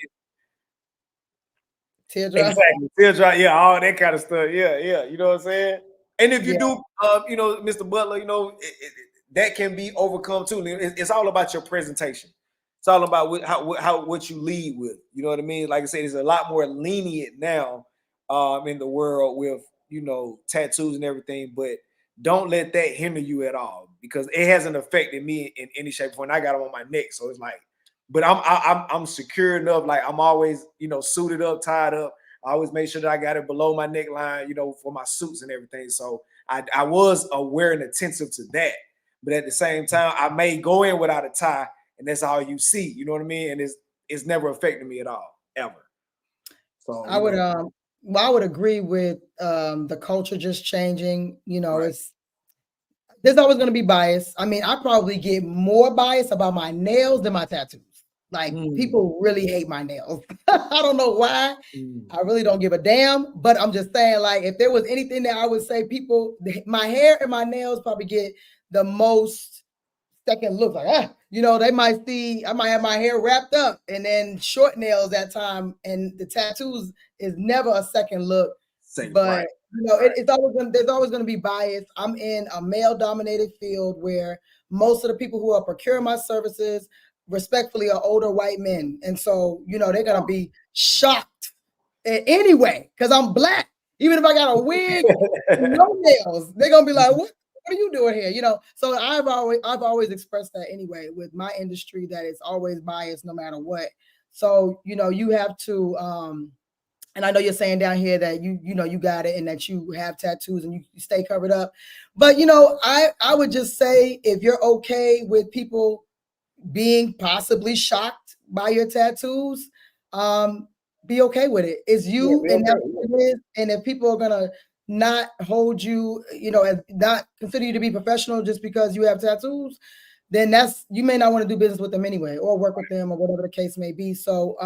Teardrop. Exactly. Teardrop, yeah, all that kind of stuff. Yeah. You know what I'm saying? And if you do, Mr. Butler, that can be overcome too. It's all about your presentation. It's all about what you lead with. You know what I mean? Like I said, it's a lot more lenient now in the world with tattoos and everything. But don't let that hinder you at all, because it hasn't affected me in any shape or form. I got them on my neck, so it's like but I'm secure enough. Like I'm always, you know, suited up, tied up. I always make sure that I got it below my neckline, you know, for my suits and everything. So I was aware and attentive to that. But at the same time, I may go in without a tie, and that's all you see. You know what I mean? And it's never affected me at all, ever. So I would well, I would agree with the culture just changing. You know, right. there's always going to be bias. I mean, I probably get more bias about my nails than my tattoos. Like people really hate my nails. I don't know why. I really don't give a damn. But I'm just saying, like, if there was anything that I would say, people, my hair and my nails probably get the most second look. Like, you know, they might see I might have my hair wrapped up and then short nails that time, and the tattoos is never a second look. But you know, it's always there's always going to be bias. I'm in a male-dominated field where most of the people who are procuring my services, respectfully, are older white men, and so you know they're going to be shocked anyway because I'm black. Even if I got a wig, no nails, they're gonna be like, "What are you doing here?" You know. So I've always expressed that anyway with my industry, that it's always biased no matter what. So you know you have to and I know you're saying down here that you know you got it and that you have tattoos and you stay covered up. But you know, I would just say if you're okay with people being possibly shocked by your tattoos, be okay with it. It's you, and that's what it is. And if people are gonna not hold you, you know, as not consider you to be professional just because you have tattoos, then that's you may not want to do business with them anyway, or work with them, or whatever the case may be. So,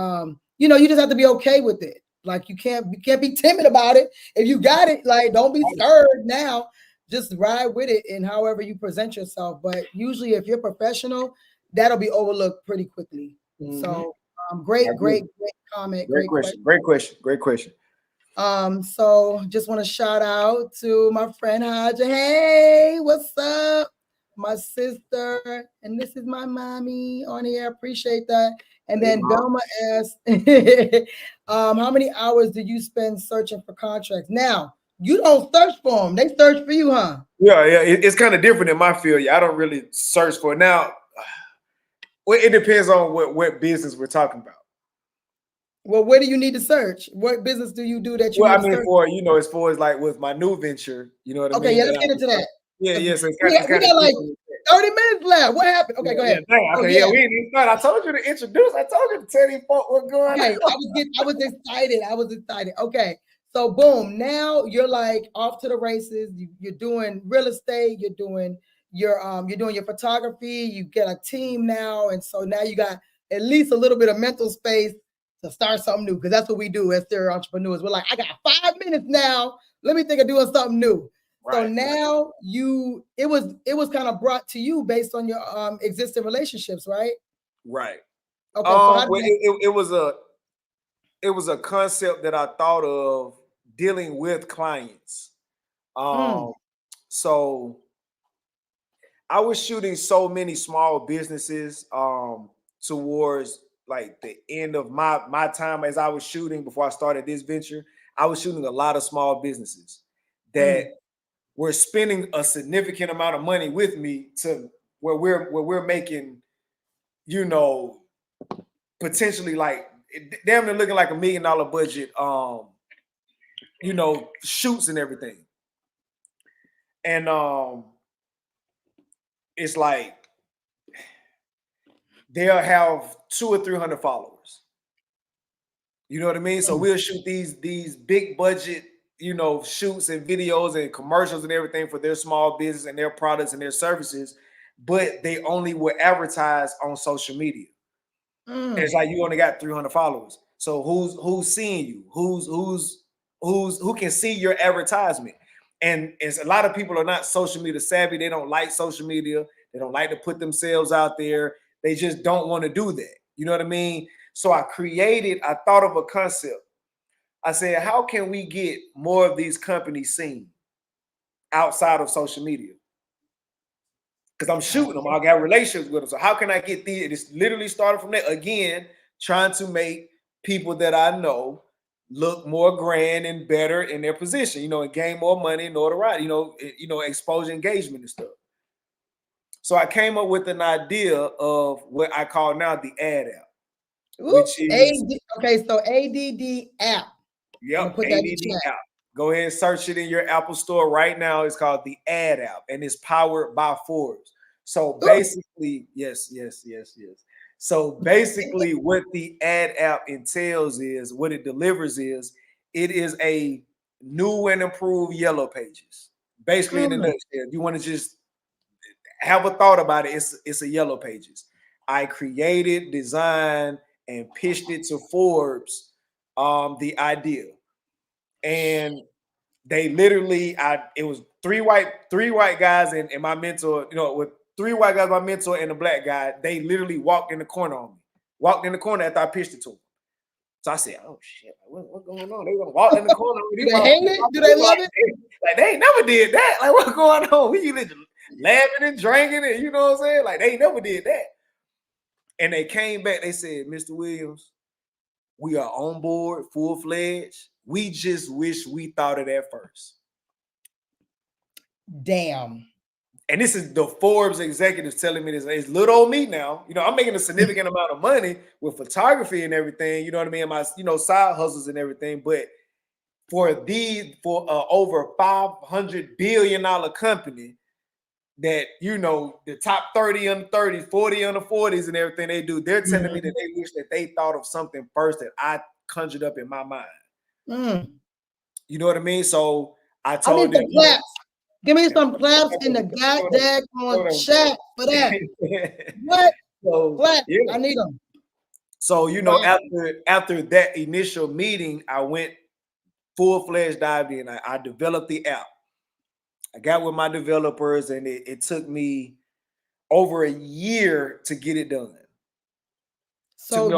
you know, you just have to be okay with it. Like you can't be timid about it. If you got it, like don't be scared now. Just ride with it in however you present yourself. But usually, if you're professional, that'll be overlooked pretty quickly. So, great comment, Great question. So just want to shout out to my friend Haja. Hey, what's up? My sister, and this is my mommy on here. Appreciate that. And then Velma asked, how many hours do you spend searching for contracts? Now, you don't search for them. They search for you, huh? Yeah. It's kind of different in my field. I don't really search for it. Now, well, it depends on what business we're talking about. Well, where do you need to search? What business do you do that you Well, need I mean, to search? for you know, as far as like with my new venture, you know what I mean? Okay, yeah, let's get into that. Yeah. So we got like 30 minutes left. What happened? Okay, go ahead. We didn't even start. I told you to introduce. I told you to tell these folks what's going on. I was excited. Okay. So boom, now you're like off to the races. You're doing real estate, you're doing your photography, you get a team now, and so now you got at least a little bit of mental space to start something new, because that's what we do as serial entrepreneurs. We're like, I got 5 minutes now. Let me think of doing something new. So now it was kind of brought to you based on your existing relationships, right? Right. Okay. So it was a concept that I thought of dealing with clients. So I was shooting so many small businesses towards like the end of my time as I was shooting before I started this venture. I was shooting a lot of small businesses that were spending a significant amount of money with me to where we're making, you know, potentially like damn near looking like $1 million budget, you know, shoots and everything. And it's like they'll have 200 or 300 followers. You know what I mean? So we'll shoot these big budget, you know, shoots and videos and commercials and everything for their small business and their products and their services, but they only will advertise on social media. It's like you only got 300 followers. So who's seeing you? Who can see your advertisement? And it's a lot of people are not social media savvy. They don't like social media. They don't like to put themselves out there. They just don't want to do that. You know what I mean? So I thought of a concept. I said, how can we get more of these companies seen outside of social media? Because I'm shooting them. I got relationships with them. So how can I get these? It's literally started from there. Again, trying to make people that I know look more grand and better in their position, you know, and gain more money and notoriety, you know, exposure, engagement and stuff. So I came up with an idea of what I call now the ad app, Ooh, which is okay. So ADD app. Yep, I'm gonna put that in the ADD chat. app. Go ahead and search it in your Apple store right now. It's called the ad app, and it's powered by Forbes. So basically, yes. So basically, what the ad app entails is what it delivers is it is a new and improved Yellow Pages. Basically, in a nutshell, if you want to just have a thought about it, it's a Yellow Pages. I created, designed, and pitched it to Forbes the idea. And they literally, it was three white guys and my mentor, with three white guys, my mentor and a black guy, they literally walked in the corner on me. Walked in the corner after I pitched it to them. So I said, "Oh shit, what's going on?" They gonna walk in the corner. Do they hate it? Do they love it? Like they ain't never did that. Like what's going on? We usually laughing and drinking it. You know what I'm saying? Like they never did that. And they came back. They said, "Mr. Williams, we are on board, full fledged. We just wish we thought of that first." Damn. And this is the Forbes executives telling me this. It's little old me now. I'm making a significant amount of money with photography and everything. You know what I mean? And my, side hustles and everything. But for over $500 billion company that, the top 30 under 30s, 40 under 40s and everything they do, they're telling me that they wish that they thought of something first that I conjured up in my mind. You know what I mean? So I told them, give me some claps in the goddamn chat for that. What? So, yeah. I need them. So, after that initial meeting, I went full-fledged dived in. I developed the app. I got with my developers, and it took me over a year to get it done. So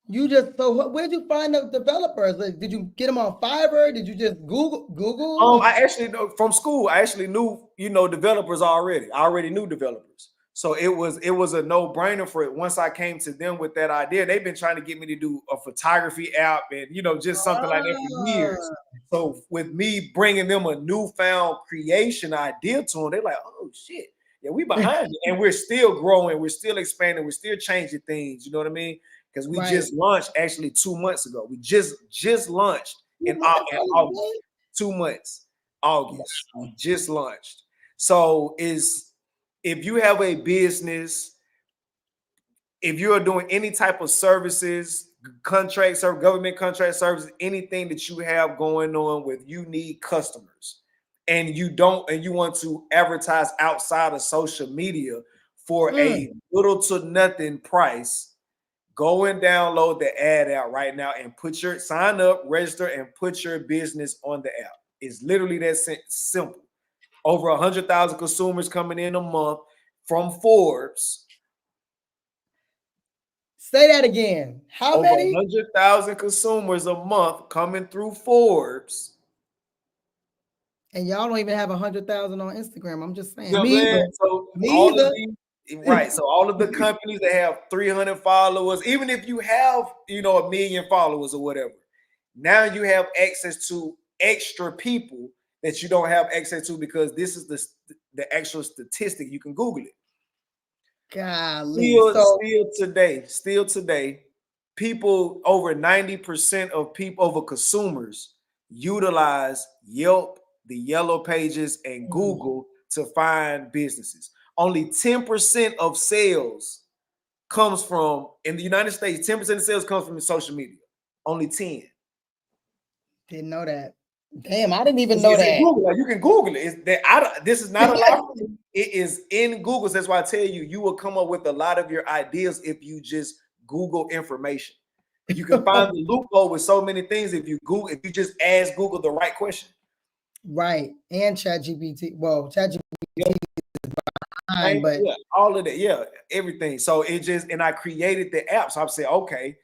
where'd you find the developers? Like, did you get them on Fiverr? Did you just Google? I actually know from school. I actually knew, developers already. I already knew developers. So it was a no-brainer for it. Once I came to them with that idea, they've been trying to get me to do a photography app and, just something like that for years. So with me bringing them a newfound creation idea to them, they're like, "Oh shit, yeah, we behind it." And we're still growing, we're still expanding, we're still changing things. You know what I mean? Because we just launched actually 2 months ago. We just launched in August. 2 months, August. We just launched. So if you have a business, if you are doing any type of services, government contract services, anything that you have going on with you need customers, and you want to advertise outside of social media for a little to nothing price, go and download the ad app right now and sign up, register, and put your business on the app. It's literally that simple. Over 100,000 consumers coming in a month from Forbes. Say that again. How many? 100,000 consumers a month coming through Forbes. And y'all don't even have 100,000 on Instagram. I'm just saying. Right. So all of the companies that have 300 followers, even if you have, 1 million followers or whatever, now you have access to extra people that you don't have access to because this is the actual statistic. You can Google it. Golly. Still today, people, over 90% of consumers utilize Yelp, the Yellow Pages, and Google to find businesses. Only 10% of sales comes from, in the United States, 10% of sales comes from social media. Only 10. Didn't know that. Damn, I didn't even know that. Google. Like, you can Google it. This is not a lie. It is in Google. So that's why I tell you, you will come up with a lot of your ideas if you just Google information. You can find the loophole with so many things if you just ask Google the right question. Right. And ChatGPT. Well, ChatGPT is behind, but all of that, everything. So and I created the app. So I'm saying, okay,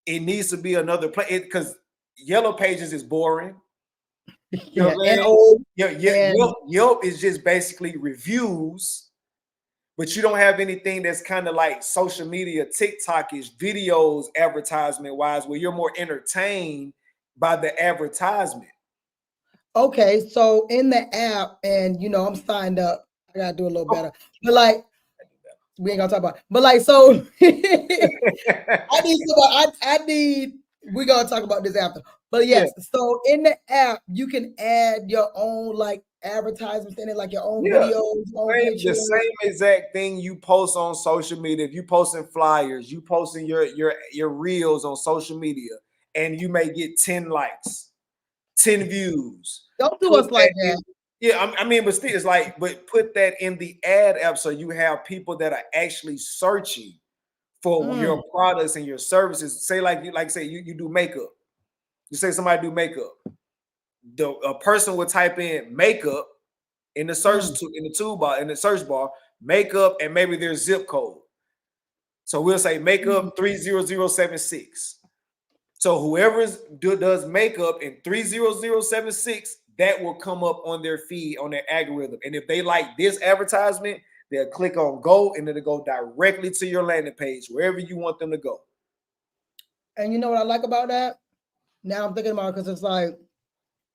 it needs to be another place because Yellow Pages is boring. Yelp is just basically reviews, but you don't have anything that's kind of like social media, TikTok-ish, videos, advertisement-wise, where you're more entertained by the advertisement. Okay, so in the app, and I'm signed up. I gotta do a little better. But like, we ain't gonna talk about it. But like, so I need somebody, I need, we're gonna talk about this after. But yes, so in the app, you can add your own like advertisements in it, like your own videos, own the pictures. same exact thing you post on social media. If you posting flyers, you posting your reels on social media, and you may get 10 likes, 10 views. Don't do us like that. Yeah, I mean, but still, it's like, but put that in the ad app so you have people that are actually searching for your products and your services. Say say you do makeup. You say somebody do makeup. A person would type in makeup in the toolbar, in the search bar, makeup, and maybe their zip code. So we'll say makeup 30076. So whoever does makeup in 30076, that will come up on their feed, on their algorithm. And if they like this advertisement, they'll click on go, and it'll go directly to your landing page, wherever you want them to go. And you know what I like about that? Now I'm thinking about it because it's like,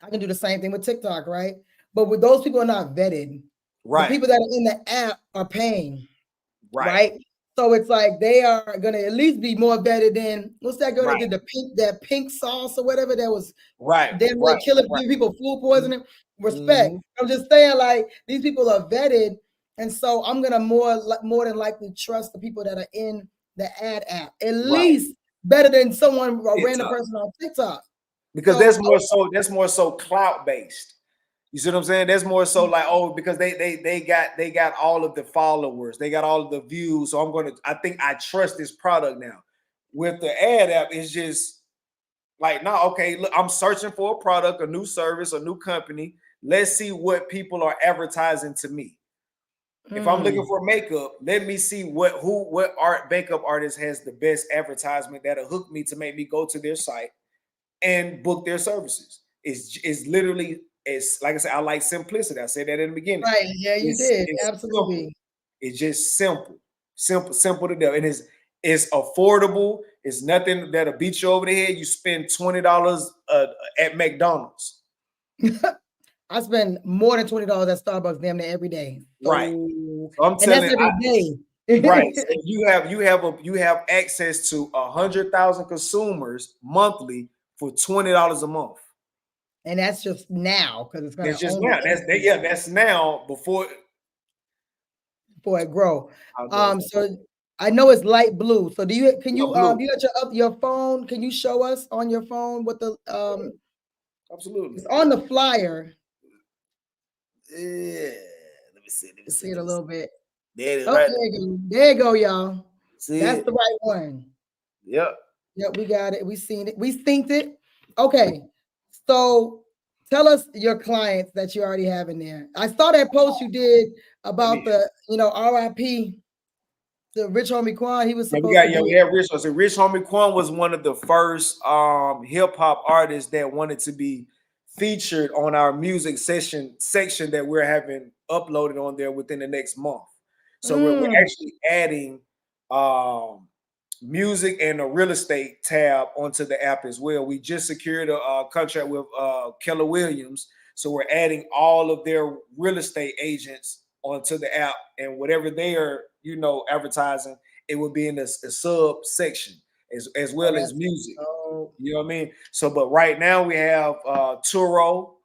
I can do the same thing with TikTok, right? But with those people are not vetted. Right. The people that are in the app are paying. Right. So it's like they are gonna at least be more vetted than what's that girl that did that pink sauce or whatever that was killing people, food poisoning. Respect. I'm just saying, like, these people are vetted, and so I'm gonna more than likely trust the people that are in the ad app, at least better than a random person on TikTok. Because that's more so clout based. You see what I'm saying? That's more so like, oh, because they got all of the followers, they got all of the views. So I think I trust this product now. With the ad app, it's just like, no, okay, look, I'm searching for a product, a new service, a new company. Let's see what people are advertising to me. If I'm looking for makeup, let me see what makeup artist has the best advertisement that'll hook me to make me go to their site and book their services. It's literally, it's like I said, I like simplicity. I said that in the beginning. Right. Yeah, you did. Absolutely. Simple. It's just simple to do. And it's affordable. It's nothing that'll beat you over the head. You spend $20 at McDonald's. I spend more than $20 at Starbucks damn near every day. Right. So I'm telling you, every day. Right. So you have access to 100,000 consumers monthly for $20 a month. And that's just now, because it's going to just now. That's now before it grow. So I know it's light blue. So you got your phone? Can you show us on your phone what the absolutely it's on the flyer? Yeah, let me see it a little bit. There it is. Right there you go, y'all. See, that's the right one. Yep, we got it. We seen it. We synced it. Okay, so tell us your clients that you already have in there. I saw that post you did about the RIP. The Rich Homie Quan, he was supposed to Rich. So Rich Homie Quan was one of the first hip hop artists that wanted to be featured on our music section that we're having uploaded on there within the next month. So we're actually adding music and a real estate tab onto the app as well. We just secured a contract with Keller Williams, so we're adding all of their real estate agents onto the app, and whatever they are advertising, it would be in a sub section as well as music. You know what I mean? So, but right now we have Turo,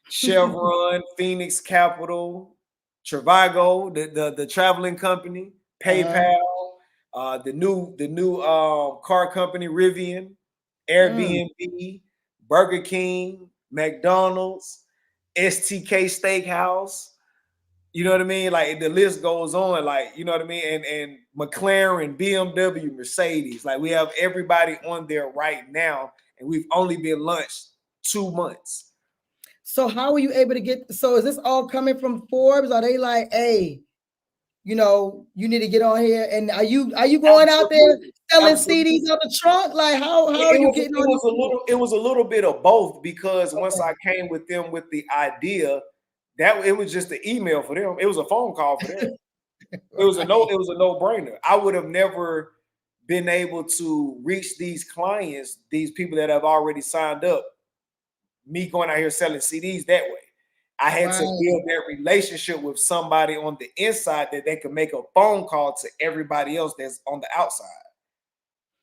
Chevron, Phoenix Capital, Trivago, the traveling company, PayPal, the new car company Rivian, Airbnb, Burger King, McDonald's, STK Steakhouse. You know what I mean? Like the list goes on, like, you know what I mean? And McLaren, BMW, Mercedes, like we have everybody on there right now, and we've only been launched 2 months. So how are you able to get, so is this all coming from Forbes? Are they like, hey, you need to get on here? And are you going out there selling CDs out the trunk? Like how are you getting on? It was a little bit of both, because once I came with them with the idea, that it was just an email for them. It was a phone call for them. It was a no-brainer. I would have never been able to reach these clients, these people that have already signed up, me going out here selling CDs that way. I had to build that relationship with somebody on the inside that they could make a phone call to everybody else that's on the outside.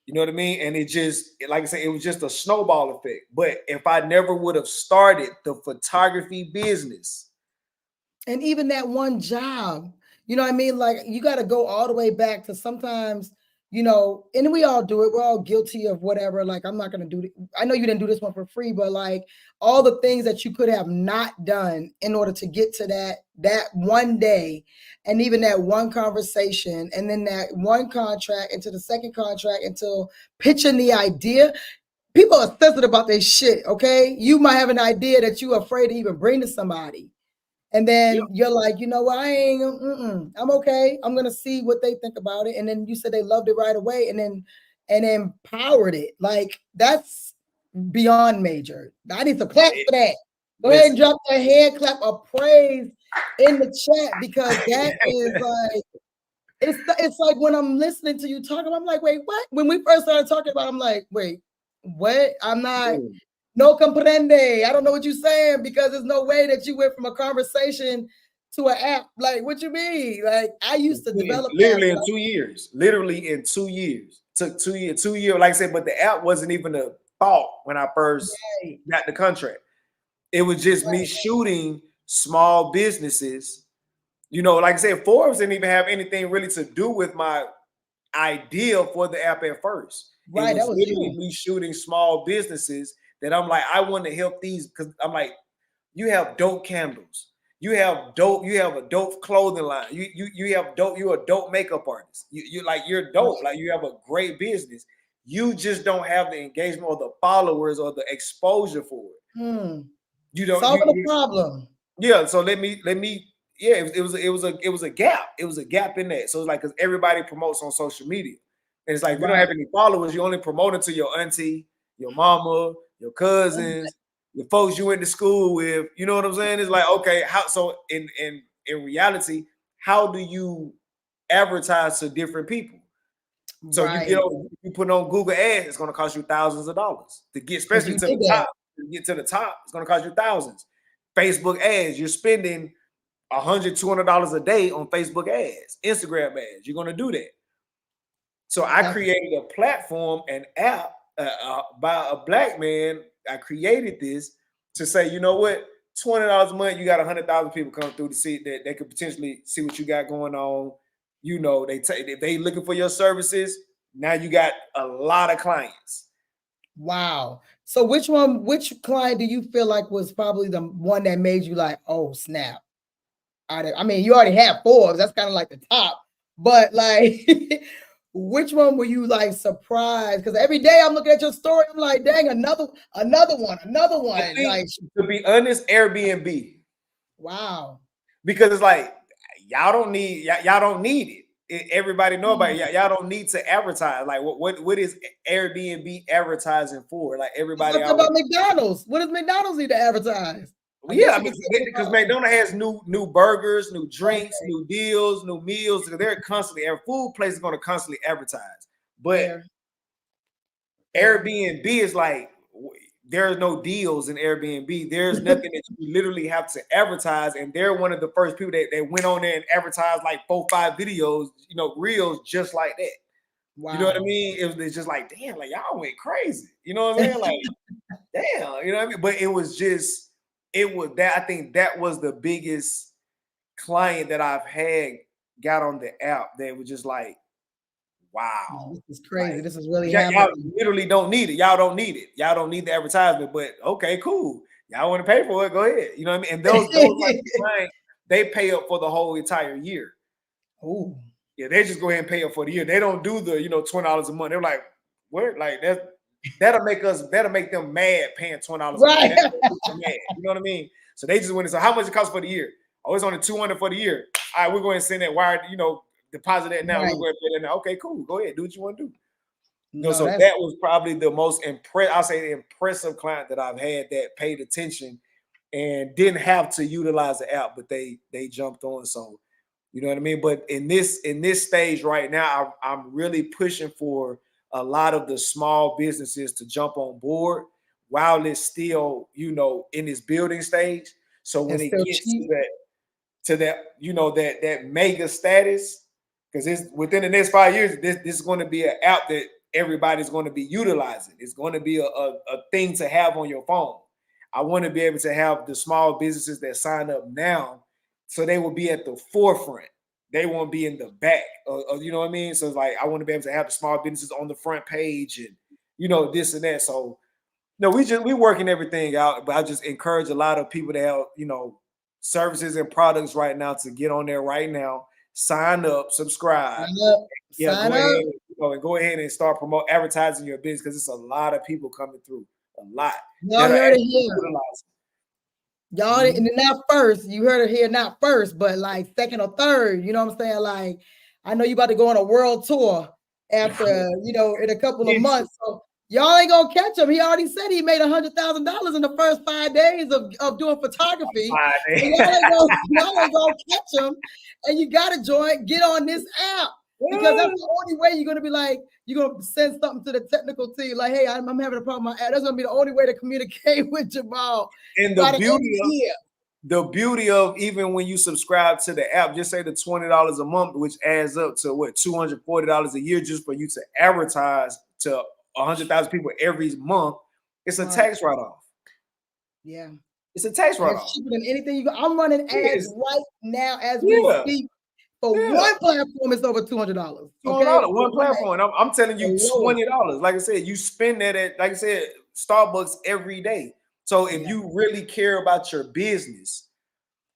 You know what I mean? And it just, like I said, it was just a snowball effect. But if I never would have started the photography business, and even that one job, you know what I mean? Like, you got to go all the way back to sometimes, you know, and we all do it. We're all guilty of whatever. Like, I'm not going to do it. I know you didn't do this one for free, but like all the things that you could have not done in order to get to that one day, and even that one conversation, and then that one contract, into the second contract, until pitching the idea. People are sensitive about their shit, okay? You might have an idea that you're afraid to even bring to somebody. And then you're like, you know what, I'm okay. I'm gonna see what they think about it. And then you said they loved it right away, and then powered it. Like, that's beyond major. I need to clap for that. Go ahead and drop that hand clap of praise in the chat, because that is like, it's like when I'm listening to you talking, I'm like, wait, what? When we first started talking about it, I'm like, wait, what? I'm not. No comprende. I don't know what you're saying, because there's no way that you went from a conversation to an app. Like, what you mean? Like, I used to develop literally in 2 years. Literally in 2 years. Took 2 years. 2 years, like I said, but the app wasn't even a thought when I first got the contract. It was just me shooting small businesses. You know, like I said, Forbes didn't even have anything really to do with my idea for the app at first. It was literally me shooting small businesses that I'm like, I want to help these, because I'm like, you have dope candles, you have a dope clothing line, you have dope, you're a dope makeup artist, you're dope, like you have a great business. You just don't have the engagement or the followers or the exposure for it. You don't solve the problem. Yeah, so let me yeah, it was a gap. It was a gap in that. So it's like, because everybody promotes on social media. And it's like, if you don't have any followers, you only promote it to your auntie, your mama, your cousins, the folks you went to school with. You know what I'm saying? It's like, okay, how, so in reality, how do you advertise to different people? So you put on Google ads, it's gonna cost you thousands of dollars to get, especially to the top. To get to the top, it's gonna cost you thousands. Facebook ads, you're spending $100, $200 a day on Facebook ads, Instagram ads. You're gonna do that. So I created a platform, an app by a black man. I created this to say, you know what, $20 a month, you got 100,000 people come through to see that they could potentially see what you got going on. You know, if they looking for your services, now you got a lot of clients. Wow. So which client do you feel like was probably the one that made you like, oh snap? I mean, you already have Forbes. That's kind of like the top, but like, which one were you like surprised? Because every day I'm looking at your story, I'm like, dang, another one. I think, like, to be honest, Airbnb. Wow. Because it's like, y'all don't need it. Everybody know about it. Y'all don't need to advertise. Like, what is Airbnb advertising for? Like, everybody talk about McDonald's. What does McDonald's need to advertise? Yeah, because McDonald's has new burgers, new drinks, new deals, new meals. They're constantly, every food place is going to constantly advertise. But Airbnb is like, there's no deals in Airbnb. There's nothing that you literally have to advertise. And they're one of the first people that went on there and advertised like 4-5 videos, you know, reels just like that. Wow. You know what I mean? It's just like, damn, like y'all went crazy. You know what I mean? Like, damn, you know what I mean? But it was that, I think that was the biggest client that I've had got on the app that was just like, wow, this is crazy. Like, this is really happening. Y'all literally don't need it. Y'all don't need it. Y'all don't need the advertisement, but okay, cool. Y'all want to pay for it? Go ahead. You know what I mean? And those like, clients, they pay up for the whole entire year. Oh, yeah, they just go ahead and pay up for the year. They don't do the, $20 a month. They're like, what? Like that'll make them mad paying $20 a month. Right. Mad. You know what I mean? So they just went and said, how much it costs for the year? Oh, it's only $200 for the year. All right, we're going to send that wire, deposit that now. Right. We're going to pay that now. Okay, cool. Go ahead. Do what you want to do. So that was probably the most impressive client that I've had that paid attention and didn't have to utilize the app, but they jumped on. So, you know what I mean? But in this stage right now, I'm really pushing for a lot of the small businesses to jump on board while it's still, in its building stage. So when It's it still gets cheap. to that, you know, that mega status, because it's within the next 5 years, this is going to be an app that everybody's going to be utilizing. It's going to be a thing to have on your phone. I want to be able to have the small businesses that sign up now, so they will be at the forefront. They won't be in the back. You know what I mean? So it's like I want to be able to have the small businesses on the front page, and you know, this and that. So no, we working everything out, but I just encourage a lot of people to have, you know, services and products right now to get on there right now, sign up, subscribe. Sign up. Yeah, Sign go ahead, up. you know, and go ahead and start promote advertising your business, because it's a lot of people coming through, a lot Y'all that are heard it actually here. utilizing. Y'all and not first. You heard it here, not first, but like second or third. You know what I'm saying? Like, I know you about to go on a world tour after, you know, in a couple of months. So y'all ain't gonna catch him. He already said he made $100,000 in the first 5 days of doing photography. So y'all ain't gonna catch him. And you gotta get on this app. Because that's the only way you're gonna be like, you're gonna send something to the technical team, like, hey, I'm having a problem with my ad. That's gonna be the only way to communicate with Jamal. And the beauty of even when you subscribe to the app, just say the $20 a month, which adds up to what, $240 a year, just for you to advertise to 100,000 people every month. It's a tax write-off. Yeah, it's a tax write-off. Cheaper than anything you go. I'm running ads right now as we speak. For one platform, it's over $200. $200, one platform. I'm telling you, $20. Like I said, you spend that at, like I said, Starbucks every day. So if you really care about your business,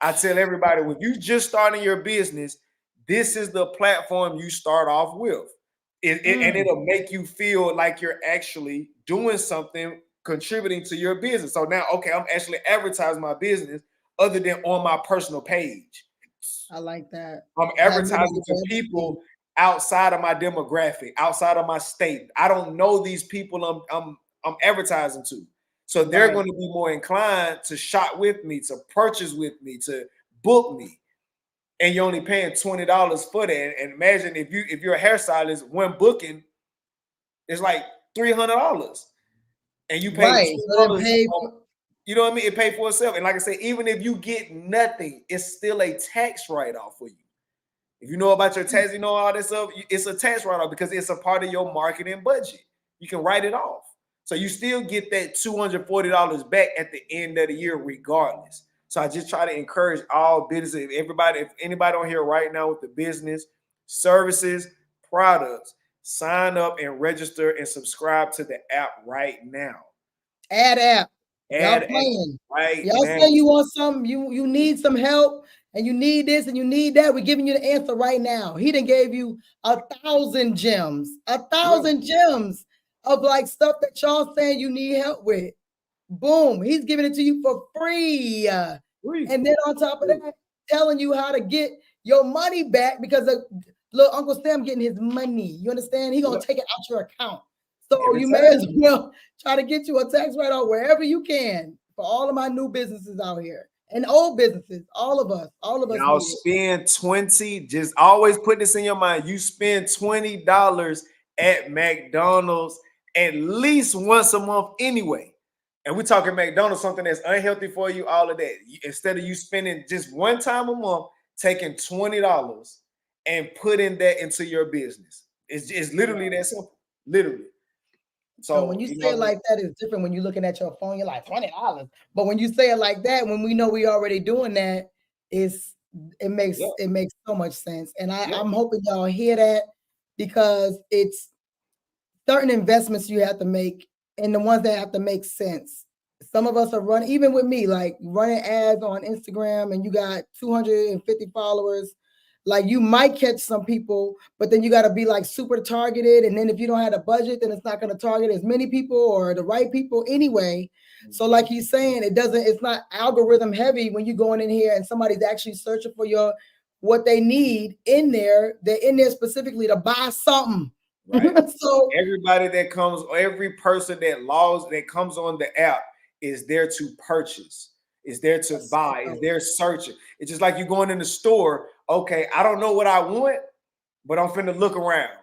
I tell everybody, when you just starting your business, this is the platform you start off with. And it'll make you feel like you're actually doing something, contributing to your business. So now, okay, I'm actually advertising my business other than on my personal page. I like that. I'm advertising to people outside of my demographic, outside of my state. I don't know these people I'm advertising to. So they're going to be more inclined to shop with me, to purchase with me, to book me. And you're only paying $20 for that. And imagine if you're a hairstylist, one booking is like $300. And you pay $2. You know what I mean? It paid for itself. And like I said, even if you get nothing, it's still a tax write-off for you. If you know about your tax, you know all this stuff, it's a tax write-off because it's a part of your marketing budget. You can write it off. So you still get that $240 back at the end of the year regardless. So I just try to encourage all businesses, if anybody on here right now with the business, services, products, sign up and register and subscribe to the app right now. Ad app. Y'all playing. Right y'all now. say you want something, you need some help, and you need this and you need that. We're giving you the answer right now. He done gave you 1,000 gems, 1,000 gems of like stuff that y'all saying you need help with. Boom, he's giving it to you for free. And then on top of that, telling you how to get your money back, because look, Uncle Sam getting his money. You understand? He gonna take it out your account. So you may as well try to get you a tax write-off wherever you can for all of my new businesses out here and old businesses. All of us. Y'all spend 20. Just always put this in your mind. You spend $20 at McDonald's at least once a month anyway. And we're talking McDonald's, something that's unhealthy for you, all of that. Instead of you spending just one time a month, taking $20 and putting that into your business. It's literally that simple. Literally. So when you say it like that, it's different. When you're looking at your phone, you're like $20. But when you say it like that, when we know we already doing that, it makes so much sense. And I'm hoping y'all hear that, because it's certain investments you have to make, and the ones that have to make sense. Some of us are running, even with me, like running ads on Instagram, and you got 250 followers. Like, you might catch some people, but then you got to be like super targeted. And then if you don't have a budget, then it's not going to target as many people or the right people anyway. So like he's saying, it's not algorithm heavy when you're going in here and somebody's actually searching for what they need in there. They're in there specifically to buy something. Right. So every person that comes on the app is there to purchase. Is there to buy. Is there searching. It's just like you going in the store. Okay, I don't know what I want, but I'm finna look around.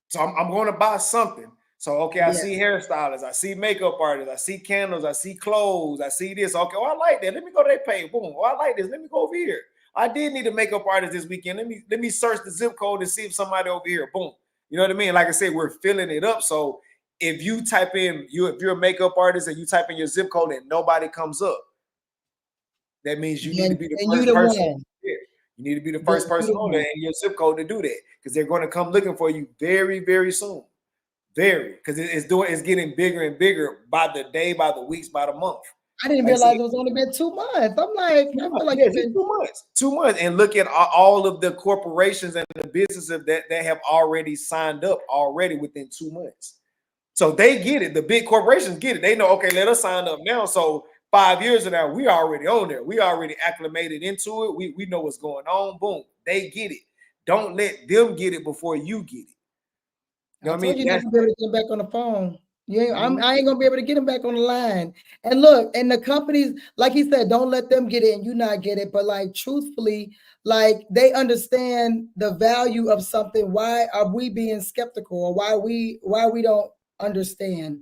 So I'm going to buy something. So, okay, I see hairstylists, I see makeup artists, I see candles, I see clothes, I see this. Okay, oh, I like that. Let me go to their page. Boom. Oh, I like this. Let me go over here. I did need a makeup artist this weekend. Let me search the zip code and see if somebody over here. Boom. You know what I mean? Like I said, we're filling it up. So if you type in if you're a makeup artist and you type in your zip code and nobody comes up, that means you need to be the first person. You need to be the first person on there in your zip code to do that, because they're going to come looking for you very, very soon. Because it's getting bigger and bigger by the day, by the weeks, by the month. I didn't realize it was only been 2 months. I'm like, I feel like it's been 2 months. 2 months. And look at all of the corporations and the businesses that have already signed up already within 2 months. So they get it. The big corporations get it. They know, okay, let us sign up now. So 5 years from now, we already on there. We already acclimated into it. We know what's going on. Boom. They get it. Don't let them get it before you get it. You know what I mean? You're not gonna be able to get them back on the phone. I ain't gonna be able to get them back on the line. And look, and the companies, like he said, don't let them get it and you not get it. But like truthfully, like they understand the value of something. Why are we being skeptical, or why we don't understand?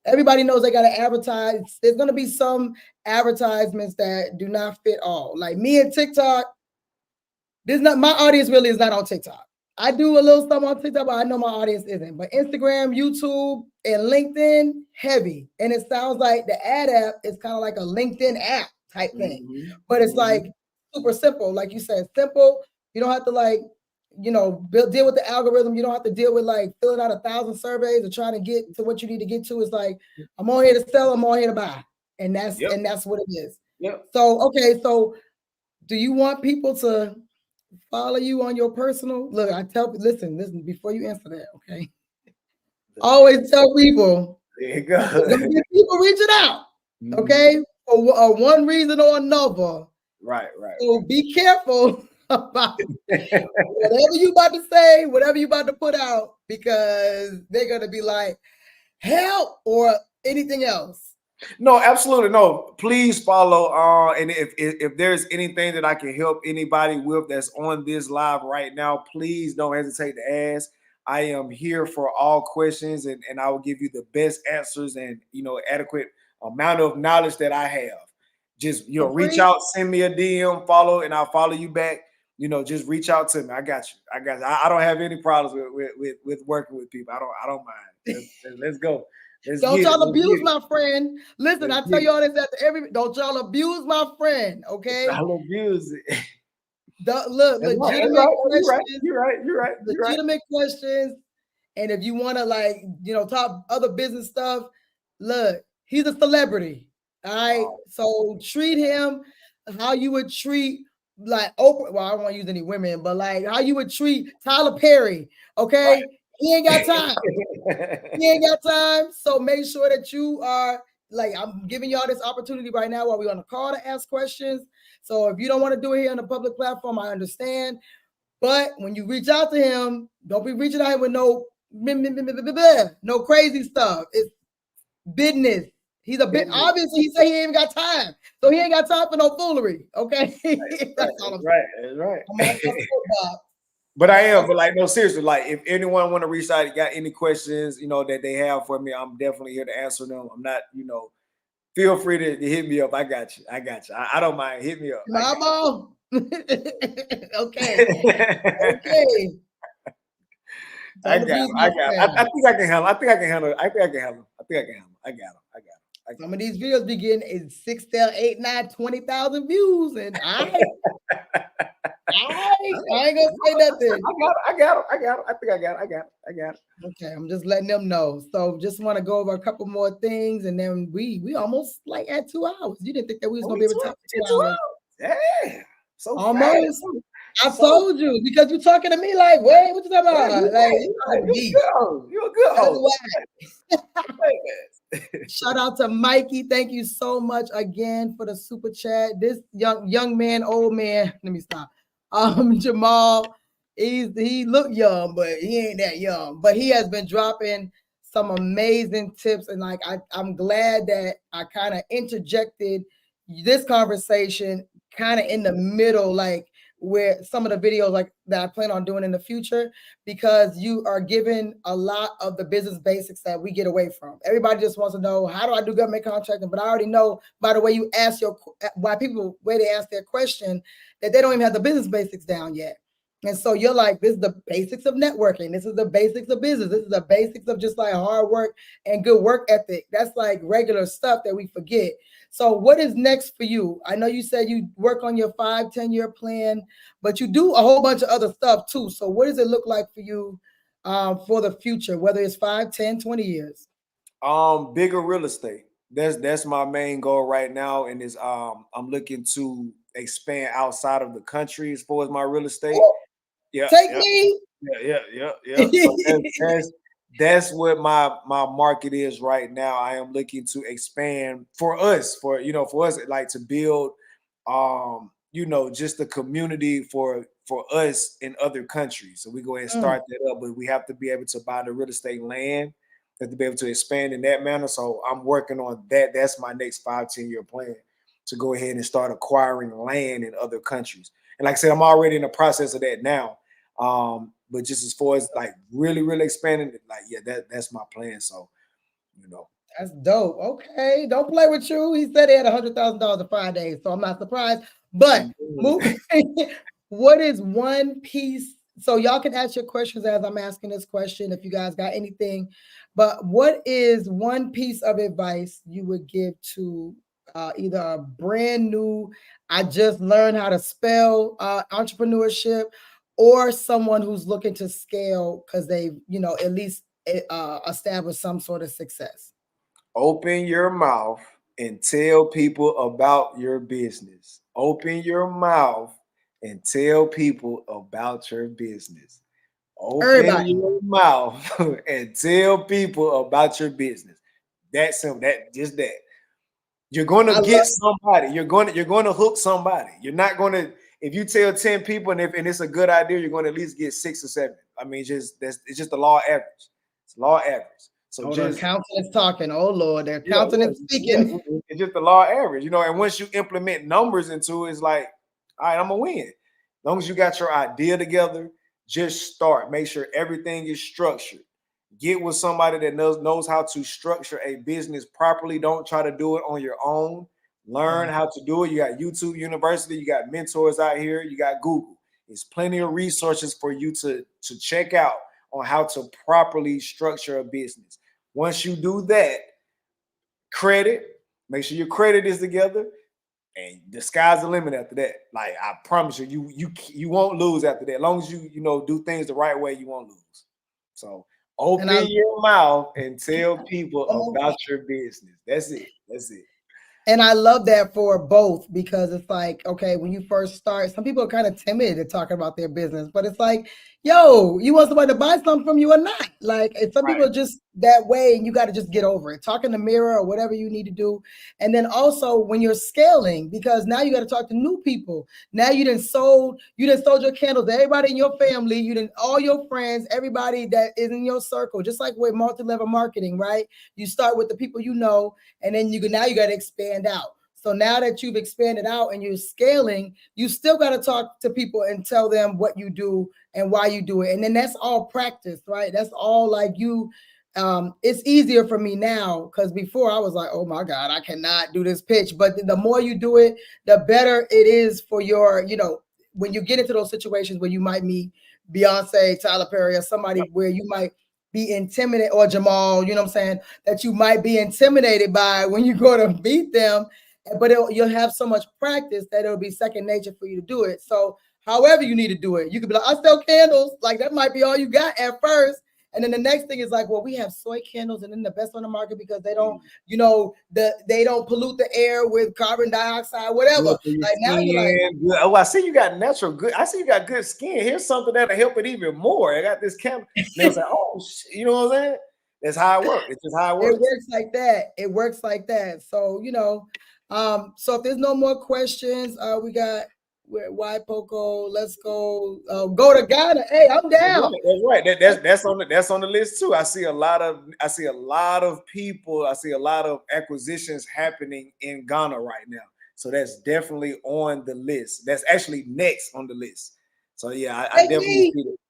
Everybody knows they gotta advertise. There's gonna be some advertisements that do not fit all. Like me and TikTok, my audience really is not on TikTok. I do a little stuff on TikTok, but I know my audience isn't. But Instagram, YouTube, and LinkedIn, heavy. And it sounds like the ad app is kind of like a LinkedIn app type thing. But it's like super simple. Like you said, simple. You don't have to deal with the algorithm. You don't have to deal with like filling out 1,000 surveys or trying to get to what you need to get to. It's like, I'm on here to sell, I'm on here to buy. And that's what it is. So, okay, so do you want people to follow you on your personal? Look, listen, before you answer that, okay? Always tell people, there you go. People reaching out, okay? For one reason or another. Right. So be careful about whatever you about to say, whatever you about to put out, because they're gonna be like, help, or anything else. No, absolutely no. Please follow. And if there's anything that I can help anybody with that's on this live right now, please don't hesitate to ask. I am here for all questions, and I will give you the best answers and adequate amount of knowledge that I have. Just reach out, send me a DM, follow, and I'll follow you back. Just reach out to me. I got you. I don't have any problems with working with people. I don't mind. Let's go. Don't y'all abuse my friend. Listen, I tell you all this don't y'all abuse my friend, okay? I'll abuse it. Look, legitimate questions. You're right. Legitimate questions. And if you want to talk other business stuff, look, he's a celebrity. All right. So treat him how you would treat like Oprah. Well, I don't want to use any women, but like how you would treat Tyler Perry. Okay. Right. He ain't got time. He ain't got time. So make sure that you are I'm giving y'all this opportunity right now while we're on the call to ask questions. So if you don't want to do it here on the public platform, I understand. But when you reach out to him, don't be reaching out with no crazy stuff. It's business. He's a bit obviously. He said he ain't got time, so he ain't got time for no foolery. Okay, that's all I'm saying. Right. But I am, no, seriously, if anyone want to reach out, got any questions, that they have for me, I'm definitely here to answer them. I'm not, feel free to hit me up. I got you. I don't mind. Hit me up. Mama. Okay. I got him. I think I can handle. I got him. Some of these videos be getting 6, 7, 8, 9, 20,000 views, and I ain't gonna say nothing. I got him. I think I got it. Okay, I'm just letting them know. So just want to go over a couple more things, and then we almost at 2 hours. You didn't think that we was gonna be able to talk for 2 hours? Yeah, so almost. Fast. I told you, because you're talking to me like, wait, what you talking about? You're a good host. Shout out to Mikey. Thank you so much again for the super chat. This young man, old man. Let me stop. Jamal, he look young, but he ain't that young. But he has been dropping some amazing tips, and I'm glad that I kind of interjected this conversation kind of in the middle, with some of the videos like that I plan on doing in the future, because you are given a lot of the business basics that we get away from. Everybody just wants to know, how do I do government contracting? But I already know by the way you ask way they ask their question, that they don't even have the business basics down yet. And so you're like, this is the basics of networking. This is the basics of business. This is the basics of just like hard work and good work ethic. That's like regular stuff that we forget. So what is next for you? I know you said you work on your 5-10 year plan, but you do a whole bunch of other stuff too. So what does it look like for you for the future, whether it's 5, 10, 20 years? Bigger real estate. That's my main goal right now. And is I'm looking to expand outside of the country as far as my real estate. Yeah, Take yeah, me. yeah. So that's what my market is right now. I am looking to expand for us, like to build just the community for us in other countries. So we go ahead and start that up, but we have to be able to buy the real estate land, have to be able to expand in that manner. So I'm working on that. That's my next 5-10 year plan, to go ahead and start acquiring land in other countries. And like I said, I'm already in the process of that now. But just as far as like really, really expanding it, like, yeah, that's my plan. So, That's dope. Okay, don't play with you. He said he had $100,000 in 5 days, so I'm not surprised. But moving, what is one piece? So y'all can ask your questions as I'm asking this question if you guys got anything. But what is one piece of advice you would give to either a brand new, I just learned how to spell entrepreneurship, or someone who's looking to scale because they've, at least established some sort of success? Open your mouth and tell people about your business. Open your mouth and tell people about your business. Open your mouth and tell people about your business. That's simple. That. You're going to get somebody. You're going to hook somebody. You're not going to, if you tell 10 people and it's a good idea, you're going to at least get 6 or 7. I mean, it's just the law average. It's law average. So the accountant is talking. Oh Lord, the accountant is speaking. It's just the law average, and once you implement numbers into it, it's like, all right, I'm gonna win. As long as you got your idea together, just start. Make sure everything is structured. Get with somebody that knows how to structure a business properly. Don't try to do it on your own. Learn how to do it. You got YouTube University, you got mentors out here, you got Google. There's plenty of resources for you to check out on how to properly structure a business. Once you do that, make sure your credit is together, and the sky's the limit after that. Like, I promise you won't lose after that. As long as you do things the right way, you won't lose. So open your mouth and tell people about your business. That's it. And I love that for both, because it's like, okay, when you first start, some people are kind of timid to talking about their business, but it's like, yo, you want somebody to buy something from you or not? Like, some people are just that way, and you got to just get over it. Talk in the mirror or whatever you need to do. And then also when you're scaling, because now you got to talk to new people. Now you done sold your candles to everybody in your family, all your friends, everybody that is in your circle, just like with multi-level marketing, right? You start with the people you know, and then you got to expand out. So now that you've expanded out and you're scaling, you still got to talk to people and tell them what you do and why you do it. And then that's all practice, right? That's all like you. It's easier for me now, because before I was like, oh my God, I cannot do this pitch. But the more you do it, the better it is for your, when you get into those situations where you might meet Beyonce, Tyler Perry, or somebody where you might be intimidated, or Jamal, you know what I'm saying, that you might be intimidated by when you go to meet them, but you'll have so much practice that it'll be second nature for you to do it. So however you need to do it, you could be like, I sell candles, like that might be all you got at first. And then the next thing is like, well, we have soy candles, and then the best on the market because they don't, they don't pollute the air with carbon dioxide, whatever. Like now you're like, oh, I see you got natural good. I see you got good skin. Here's something that'll help it even more. I got this candle. They was like, oh, you know what I'm saying? That's how it works. It's just how it works. It works like that. It works like that. So so if there's no more questions, we got. Why Poco? Let's go. Go to Ghana. Hey, I'm down. That's right. That's on the list too. I see a lot of people. I see a lot of acquisitions happening in Ghana right now. So that's definitely on the list. That's actually next on the list. So yeah, I definitely see it.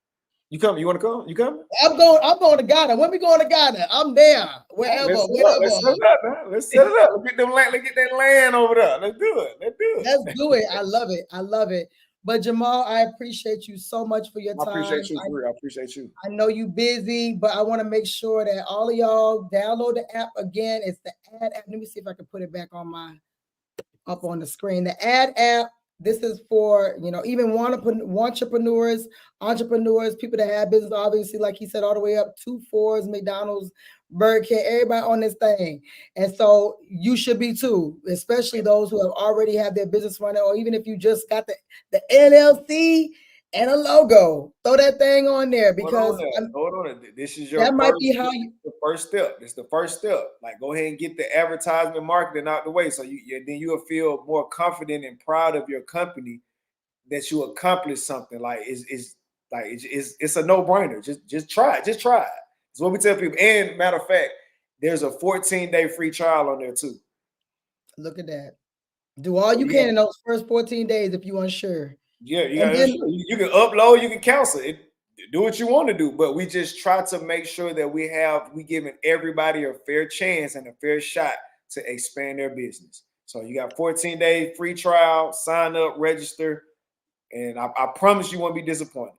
You come? You want to come? You coming? I'm going to Ghana. When we going to Ghana? I'm there. Wherever, Let's whenever. set it up, man. Let's set it up. Let's get them land. Let's get that land over there. Let's do it. Let's do it. Let's do it. I love it. I love it. But Jamal, I appreciate you so much for your time. I appreciate you. I appreciate you. I know you busy, but I want to make sure that all of y'all download the app again. It's the ad app. Let me see if I can put it back on up on the screen. The ad app. This is for, even entrepreneurs, people that have business, obviously, like he said, all the way up to Forbes, McDonald's, Burger King, everybody on this thing. And so you should be too, especially those who have already had their business running, or even if you just got the LLC and a logo, throw that thing on there, because this is your might be how the first step. It's the first step. Like, go ahead and get the advertisement marketing out the way, so then you'll feel more confident and proud of your company that you accomplished something. Like it's a no-brainer. Just try it. Just try it. It's what we tell people. And matter of fact, there's a 14-day free trial on there too. Look at that. Do all you can in those first 14 days if you're unsure. Yeah, you can upload, you can cancel it, do what you want to do, but we just try to make sure that we giving everybody a fair chance and a fair shot to expand their business. So you got 14-day free trial, sign up, register, and I promise you won't be disappointed.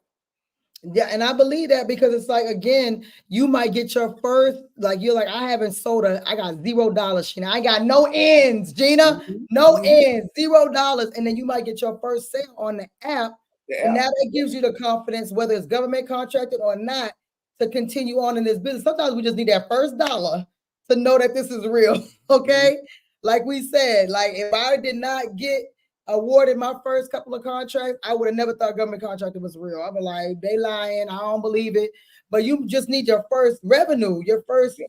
Yeah, and I believe that, because it's like, again, you might get your first, you're like, I haven't sold I got $0, Sheena. I got no ends, Gina, no ends, $0. And then you might get your first sale on the app. And now that gives you the confidence, whether it's government contracted or not, to continue on in this business. Sometimes we just need that first dollar to know that this is real. Okay. Like we said, if I did not get awarded my first couple of contracts, I would have never thought government contracting was real. I'd be like, they lying, I don't believe it. But you just need your first revenue, your first,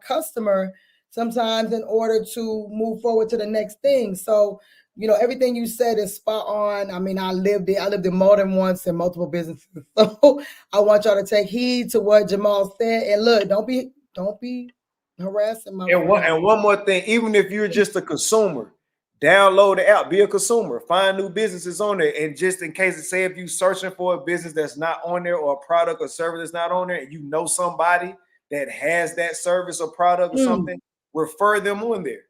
customer sometimes in order to move forward to the next thing. So, everything you said is spot on. I mean, I lived it more than once in multiple businesses. So I want y'all to take heed to what Jamal said. And look, don't be harassing my friend. And one more thing, even if you're just a consumer, download the app, be a consumer, find new businesses on there. And just in case, say if you're searching for a business that's not on there, or a product or service that's not on there, and you know somebody that has that service or product or something, refer them on there.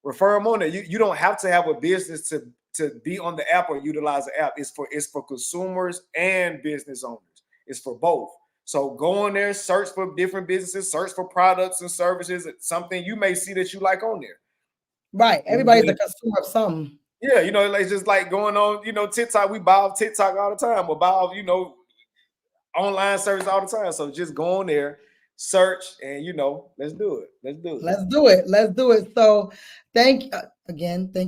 Refer them on there. You don't have to have a business to be on the app or utilize the app. It's for consumers and business owners. It's for both. So go on there, search for different businesses, search for products and services, something you may see that you like on there. Right. Everybody's a consumer of something. Yeah, it's just like going on, TikTok. We buy off TikTok all the time. We buy off, online service all the time. So just go on there, search, and let's do it. Let's do it. So thank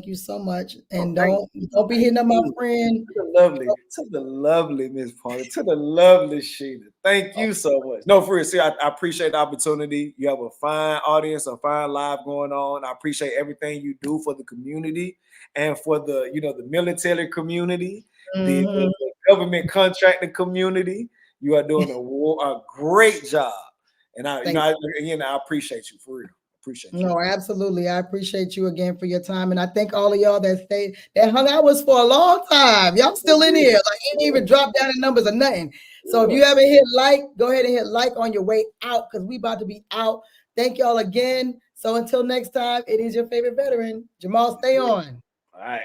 you so much. And don't be hitting up my friend. To the lovely Miss Parker, to the lovely Sheena. Thank you so much. No, for real, see, I appreciate the opportunity. You have a fine audience, a fine live going on. I appreciate everything you do for the community and for the, the military community, the government contracting community. You are doing a great job. And I appreciate you, for real. Appreciate you. No, absolutely. I appreciate you again for your time. And I thank all of y'all that hung out with us for a long time. Y'all still in here. Ain't even dropped down in numbers or nothing. So if you haven't hit go ahead and hit like on your way out, because we about to be out. Thank y'all again. So until next time, it is your favorite veteran, Jamal. Stay on. All right.